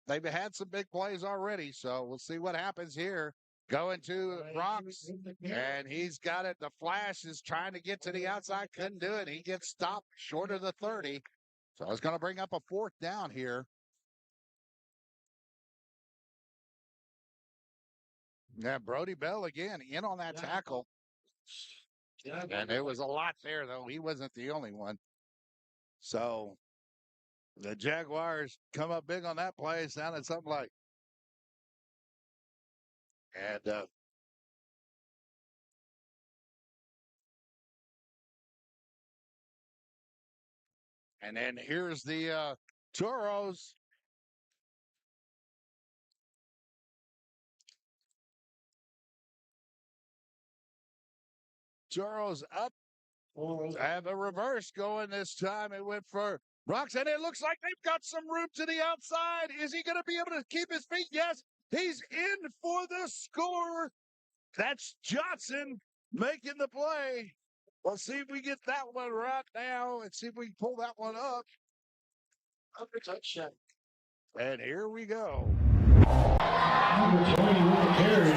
They've had some big plays already, so we'll see what happens here. Going to Bronx, and he's got it. The Flash is trying to get to the outside, couldn't do it. He gets stopped short of the 30, so it's going to bring up a 4th down here. Yeah, Brody Bell again in on that tackle, and there was a lot there though. He wasn't the only one. So the Jaguars come up big on that play. It sounded something like, and And then here's the Toros. Toros up. I have a reverse going this time. It went for Bronx, and it looks like they've got some room to the outside. Is he going to be able to keep his feet? Yes, he's in for the score. That's Johnson making the play. Let's see if we get that one right now and see if we can pull that one up. And here we go. Number 21 carry.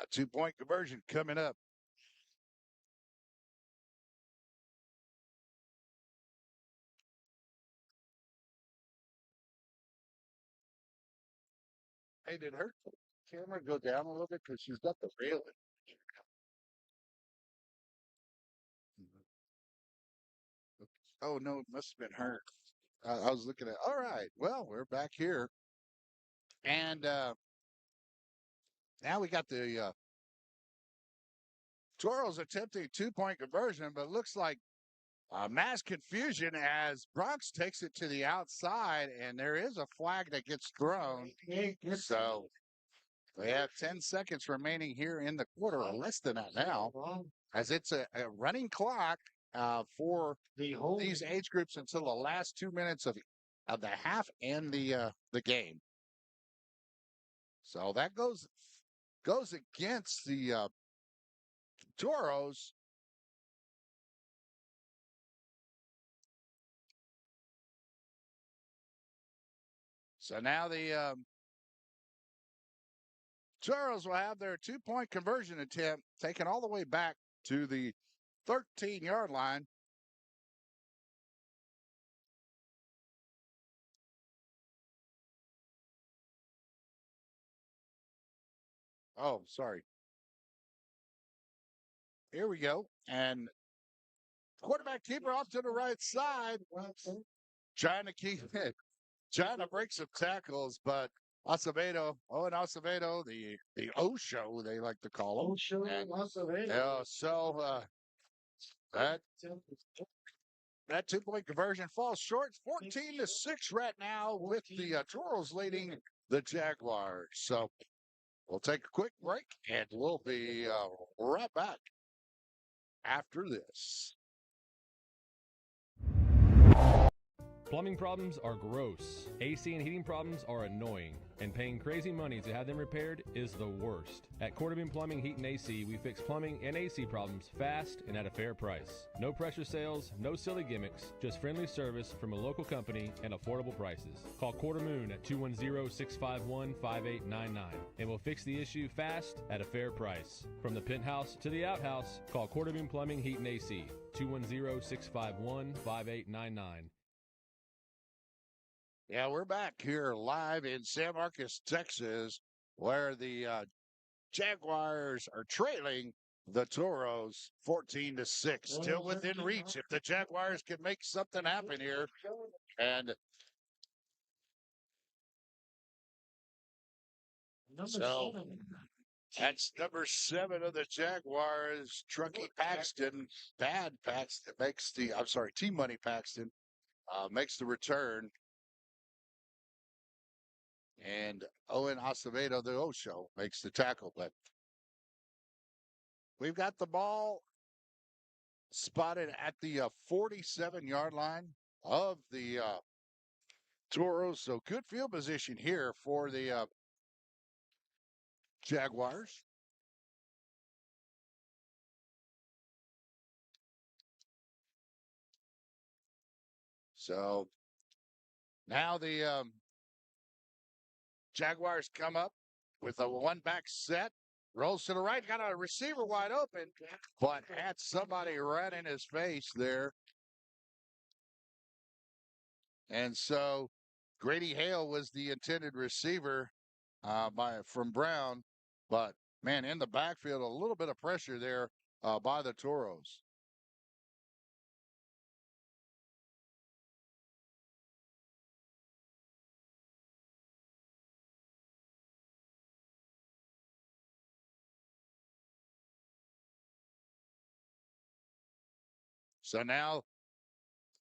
A 2-point conversion coming up. Hey, did her camera go down a little bit because she's got the railing? Oh no, it must have been her. I was looking at. All right, well, we're back here, and now we got the Toros attempting 2-point conversion, but it looks like mass confusion as Bronx takes it to the outside, and there is a flag that gets thrown. So we have 10 seconds remaining here in the quarter, or less than that now, as it's a running clock for these age groups until the last 2 minutes of the half and the game. So that goes against the Toros. So now the Toros will have their 2-point conversion attempt taken all the way back to the 13-yard line. Oh, sorry. Here we go. And quarterback keeper off to the right side, trying to keep it, trying to break some tackles, but Acevedo, Owen Acevedo, the O show they like to call him. Yeah, so that 2-point conversion falls short. 14-6 right now with the Toros leading the Jaguars. So we'll take a quick break and we'll be right back after this. Plumbing problems are gross. AC and heating problems are annoying. And paying crazy money to have them repaired is the worst. At Coeur d'Alene Plumbing, Heat and AC, we fix plumbing and AC problems fast and at a fair price. No pressure sales, no silly gimmicks, just friendly service from a local company and affordable prices. Call Quarter Moon at 210-651-5899 and we'll fix the issue fast at a fair price. From the penthouse to the outhouse, call Coeur d'Alene Plumbing, Heat and AC, 210-651-5899. Yeah, we're back here live in San Marcos, Texas, where the Jaguars are trailing the Toros 14-6, still within reach. If the Jaguars can make something happen here, and so that's number 7 of the Jaguars, Truckee Paxton, T-Money Paxton makes the return. And Owen Acevedo, the O-Show, makes the tackle. But we've got the ball spotted at the 47-yard line of the Toros. So good field position here for the Jaguars. So now the Jaguars come up with a one-back set. Rolls to the right, got a receiver wide open, but had somebody right in his face there. And so Grady Hale was the intended receiver from Brown. But, man, in the backfield, a little bit of pressure there by the Toros. So now,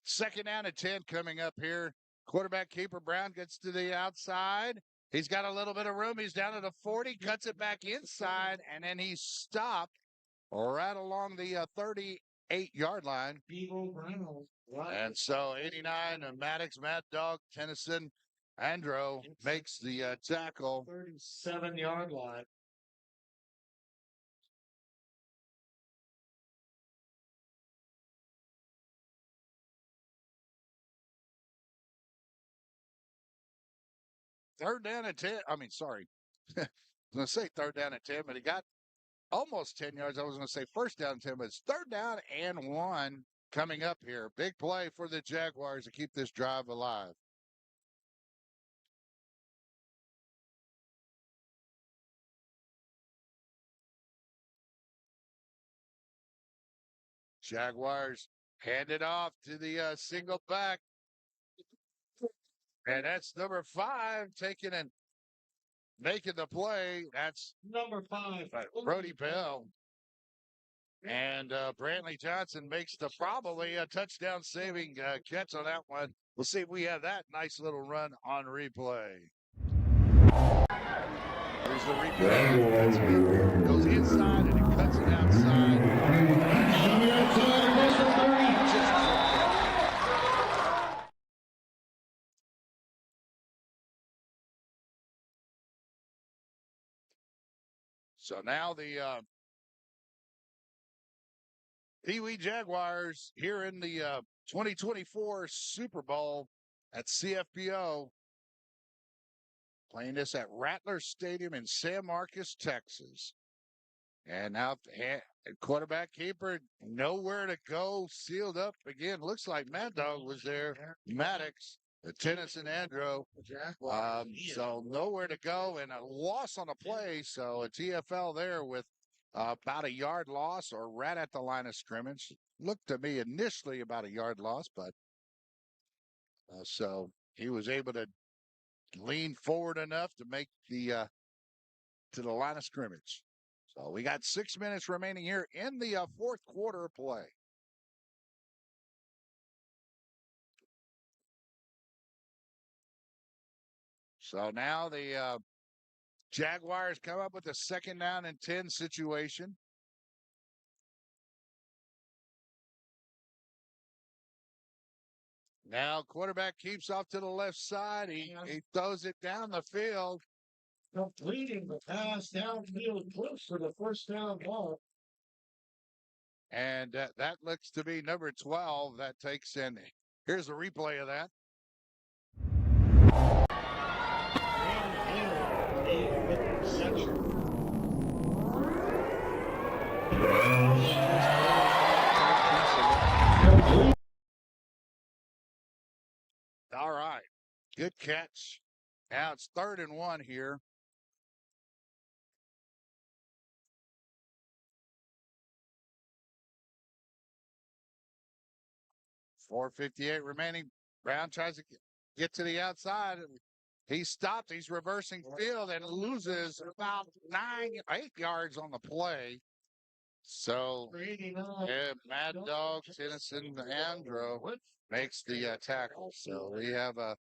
second down and 10 coming up here. Quarterback keeper Brown gets to the outside. He's got a little bit of room. He's down at the 40, cuts it back inside, and then he's stopped right along the 38-yard line. And so 89, Maddox, Mad Dog, Tennyson, Andro makes the tackle. 37-yard line. Third down and 10. I mean, sorry. I was going to say third down and 10, but he got almost 10 yards. I was going to say first down and 10, but it's third down and 1 coming up here. Big play for the Jaguars to keep this drive alive. Jaguars hand it off to the single back. And that's number 5 taking and making the play. That's number 5, Brody Bell. And Brantley Johnson makes the probably a touchdown saving catch on that one. We'll see if we have that nice little run on replay. Here's the replay. Goes inside and it cuts it outside. So now the Pee Wee Jaguars here in the 2024 Super Bowl at CFPO. Playing this at Rattler Stadium in San Marcos, Texas. And now quarterback keeper, nowhere to go, sealed up again. Looks like Mad Dog was there. Maddox, the Tennyson Andro. So nowhere to go and a loss on the play. So a TFL there with about a yard loss or right at the line of scrimmage. Looked to me initially about a yard loss, but so he was able to lean forward enough to make the to the line of scrimmage. So we got 6 minutes remaining here in the fourth quarter of play. So now the Jaguars come up with a second down and 10 situation. Now quarterback keeps off to the left side. He throws it down the field. Completing the pass downfield close for the first down ball. And that looks to be number 12 that takes in. Here's a replay of that. All right. Good catch. Now it's 3rd and 1 here. .458 remaining. Brown tries to get to the outside. He stopped. He's reversing field and loses about 8 yards on the play. So, Mad Dog, Tennyson, Andro makes the tackle. So we have a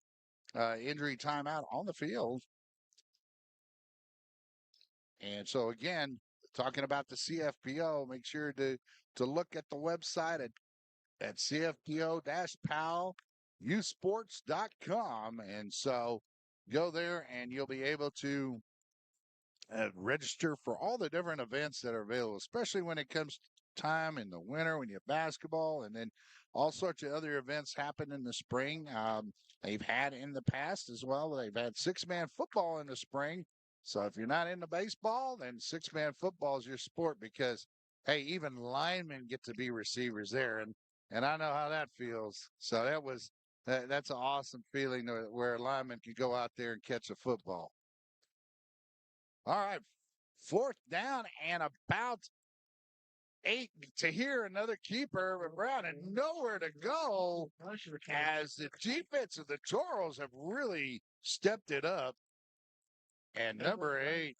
injury timeout on the field. And so again, talking about the CFPO, make sure to look at the website at CFPO-PAL usports.com. And so go there and you'll be able to register for all the different events that are available, especially when it comes to time in the winter when you have basketball, and then all sorts of other events happen in the spring. They've had in the past as well. They've had 6-man football in the spring. So if you're not into baseball, then 6-man football is your sport because, hey, even linemen get to be receivers there. And I know how that feels. So that's an awesome feeling where a lineman can go out there and catch a football. All right, 4th down and about 8 to hear another keeper, Brown, and nowhere to go as the defense of the Toros have really stepped it up. And number 8,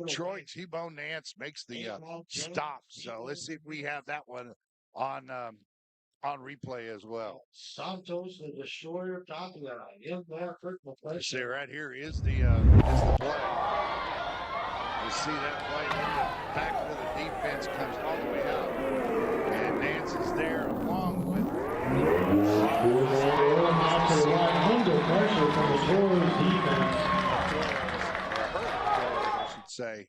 Troy T-Bone Nance makes the stop. So let's see if we have that one on on replay as well. Santos, the destroyer, top of the line. In there, You see right here is the play. You see that play in the back where the defense comes all the way out, and Nance is there along with. Under pressure from the Toros defense. I should say,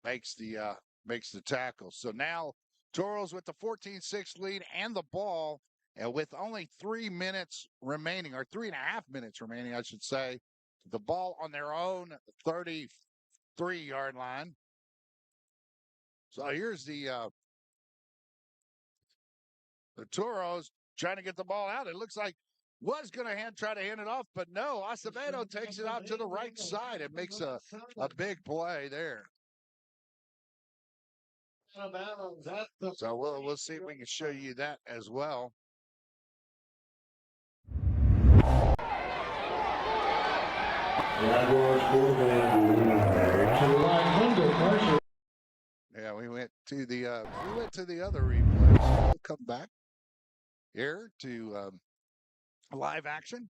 makes the tackle. So now Toros with the 14-6 lead and the ball, and with only 3 minutes remaining, or 3.5 minutes remaining, I should say, the ball on their own 33-yard line. So here's the Toros trying to get the ball out. It looks like was going to try to hand it off, but no, Acevedo takes it out to the right side and makes a big play there. So we'll see if we can show you that as well. Yeah, we went to the other replay. So we'll come back here to live action.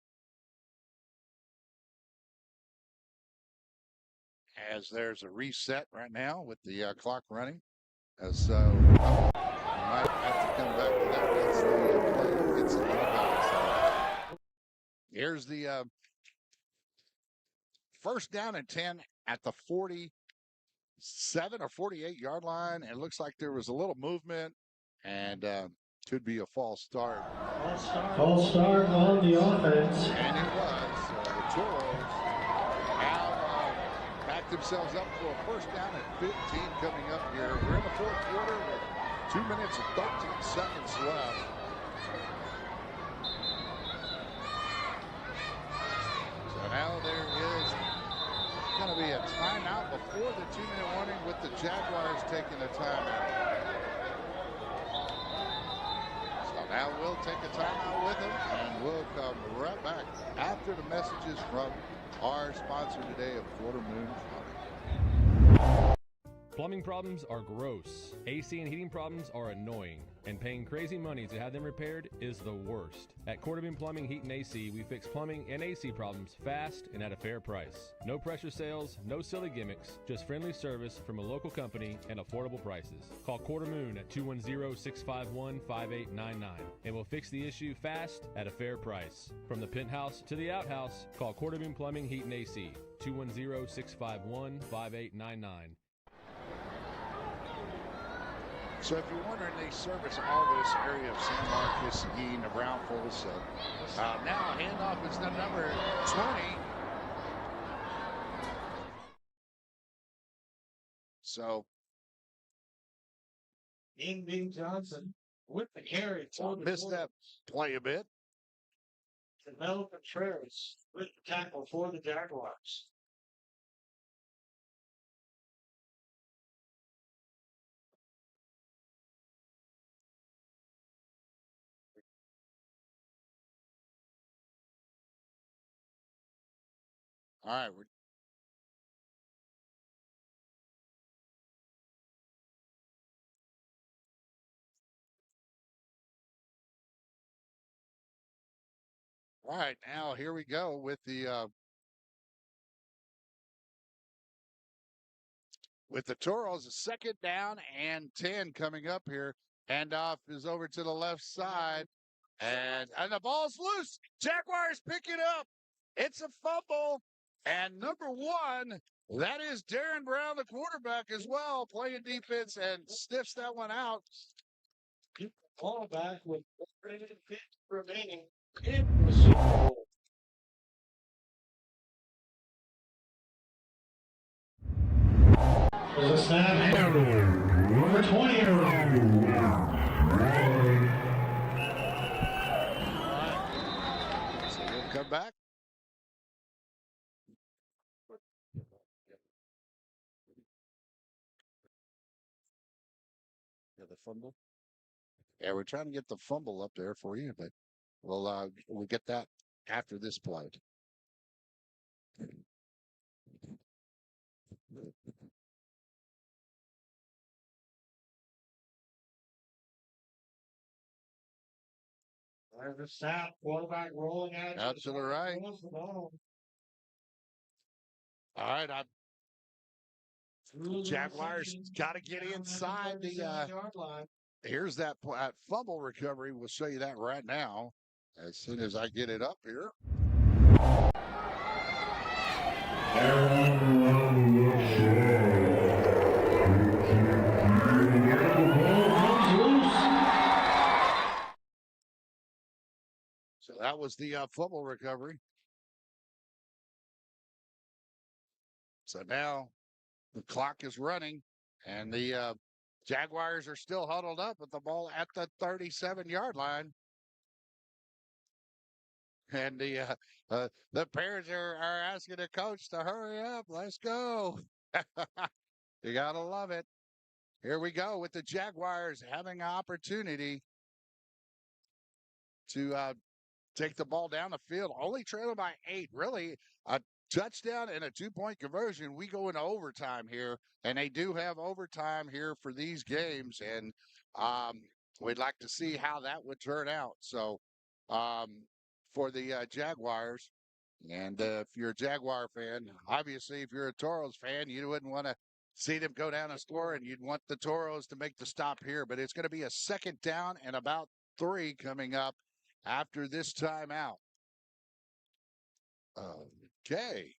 As there's a reset right now with the clock running. So we might have to come back to that. That's the play that gets the inbounds. Here's the first down and 10 at the 47 or 48-yard line. It looks like there was a little movement and could be a false start. False start on the offense. And it was. The Toros have backed themselves up for a first down at 15 coming up here. We're in the fourth quarter with 2 minutes and 13 seconds left. So now there is going to be a timeout before the 2-minute warning with the Jaguars taking a timeout. So now we'll take a timeout with them, and we'll come right back after the messages from our sponsor today of Quarter Moon Plumbing. Plumbing problems are gross. AC and heating problems are annoying. And paying crazy money to have them repaired is the worst. At Quarterman Plumbing, Heat and AC, we fix plumbing and AC problems fast and at a fair price. No pressure sales, no silly gimmicks, just friendly service from a local company and affordable prices. Call Quarter Moon at 210-651-5899 and we'll fix the issue fast at a fair price. From the penthouse to the outhouse, call Quarterman Plumbing, Heat and AC, 210-651-5899. So if you're wondering, they service all this area of San Marcos, Seguin, Brownfield. So now handoff is the number 20. So Bean Johnson with the carry. Missed that play a bit. Mel Contreras with the tackle for the Jaguars. All right. All right, now here we go with the Toros, a second down and 10 coming up here. Handoff is over to the left side, and the ball's loose. Jaguars pick it up. It's a fumble, and number one, that is Darren Brown, the quarterback as well, playing defense and sniffs that one out. Ball back with 3 minutes remaining in the Super Bowl. There's a snap here. Number 20. So we'll come back. Yeah, the fumble. Yeah, we're trying to get the fumble up there for you, but we'll get that after this play. There's the snap, quarterback rolling out to the right. All right, Jaguars got to get inside the yard line. here's that fumble recovery. We'll show you that right now as soon as I get it up here. So that was the fumble recovery. So now the clock is running, and the Jaguars are still huddled up with the ball at the 37-yard line. And the parents are asking the coach to hurry up. Let's go. You got to love it. Here we go with the Jaguars having an opportunity to take the ball down the field, only trailing by 8. Really, a touchdown and a 2-point conversion. We go into overtime here, and they do have overtime here for these games, and we'd like to see how that would turn out. So for the Jaguars, and if you're a Jaguar fan, obviously, if you're a Toros fan, you wouldn't want to see them go down and score, and you'd want the Toros to make the stop here. But it's going to be a second down and about 3 coming up after this timeout. Okay.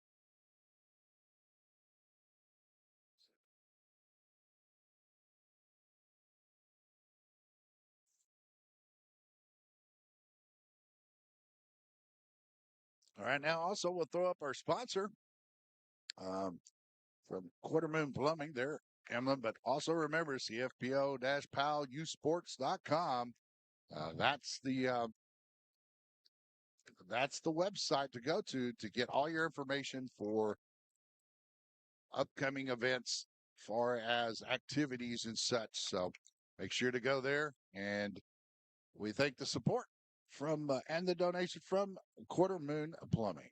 All right, now also we'll throw up our sponsor from Quarter Moon Plumbing. They're emblem, but also remember CFPO-PAL-Usports.com. That's the website to go to get all your information for upcoming events, far as activities and such. So make sure to go there, and we thank the support from and the donation from Quarter Moon Plumbing.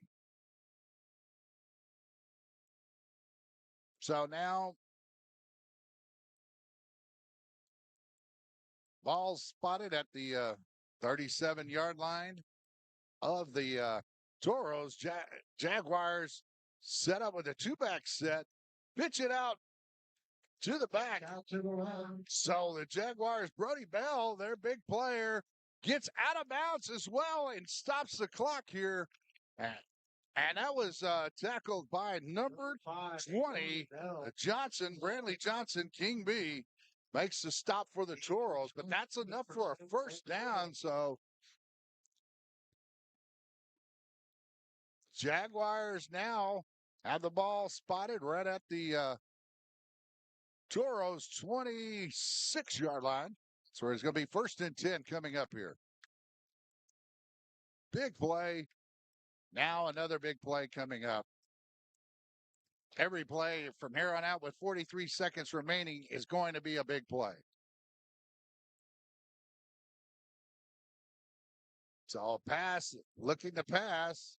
So now, ball spotted at the 37-yard line of the Toros. Jaguars set up with a 2-back set, pitch it out to the back. So the Jaguars, Brody Bell, their big player, gets out of bounds as well and stops the clock here. And that was tackled by number 20, Johnson, Brantley Johnson, King B, makes the stop for the Toros, but that's enough for a first down. So Jaguars now have the ball spotted right at the Toros 26-yard line. So it's going to be 1st and 10 coming up here. Big play. Now another big play coming up. Every play from here on out with 43 seconds remaining is going to be a big play. So pass, looking to pass,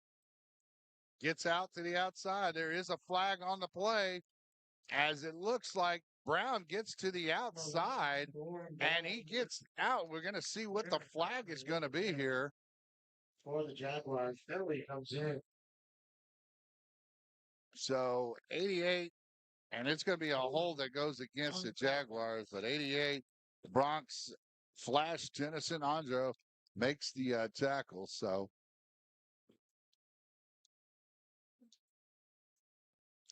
gets out to the outside. There is a flag on the play as it looks like Brown gets to the outside and he gets out. We're going to see what the flag is going to be here. For the Jaguars, Philly comes in. So 88, and it's going to be a hold that goes against the Jaguars. But 88, the Bronx flash Tennyson Andro makes the tackle. So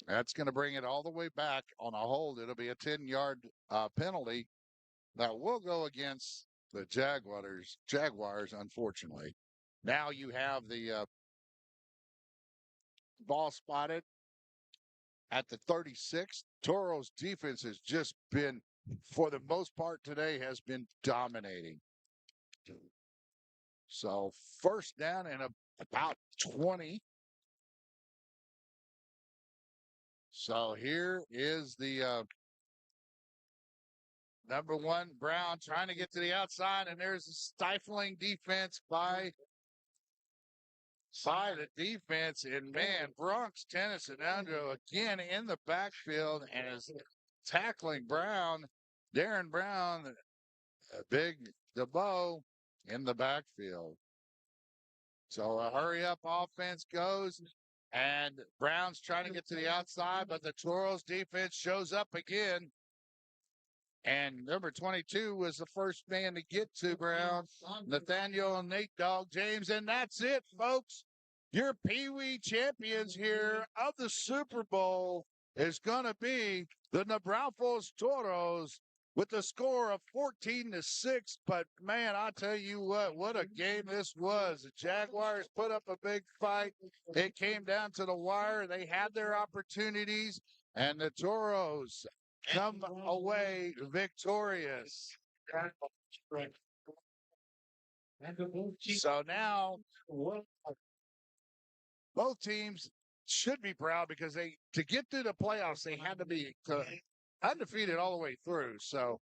that's going to bring it all the way back on a hold. It'll be a 10-yard penalty that will go against the Jaguars, unfortunately. Now you have the ball spotted at the 36. Toro's defense has just been, for the most part today, has been dominating. So first down and about 20. So here is the number 1, Brown, trying to get to the outside, and there's a stifling defense by the defense. And man, Bronx Tennyson Andrew again in the backfield and is tackling Brown. Darren Brown, Big DeBow in the backfield. So a hurry up offense goes, and Brown's trying to get to the outside, but the Toros defense shows up again. And number 22 was the first man to get to Brown, Nathaniel and Nate Dog James. And that's it, folks. Your Pee Wee champions here of the Super Bowl is going to be the Nebraska Toros with the score of 14-6. But man, I tell you what a game this was. The Jaguars put up a big fight. It came down to the wire. They had their opportunities, and the Toros come away victorious. So now both teams should be proud because to get through the playoffs, they had to be undefeated all the way through. So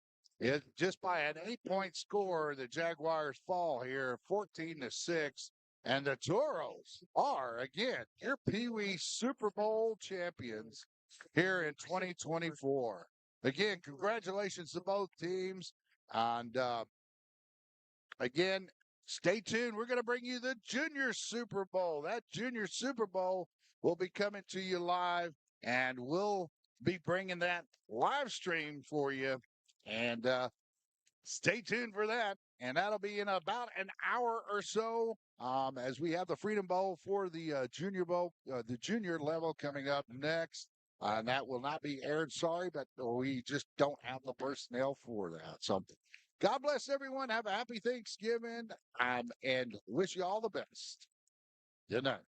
just by an 8-point score, the Jaguars fall here 14-6. And the Toros are, again, your Pee Wee Super Bowl champions here in 2024. Again, congratulations to both teams. And again, stay tuned. We're going to bring you the Junior Super Bowl. That Junior Super Bowl will be coming to you live, and we'll be bringing that live stream for you. And stay tuned for that. And that'll be in about an hour or so as we have the Freedom Bowl for the Junior Bowl, the junior level coming up next. And that will not be aired, sorry, but we just don't have the personnel for that. So God bless everyone. Have a happy Thanksgiving and wish you all the best. Good night.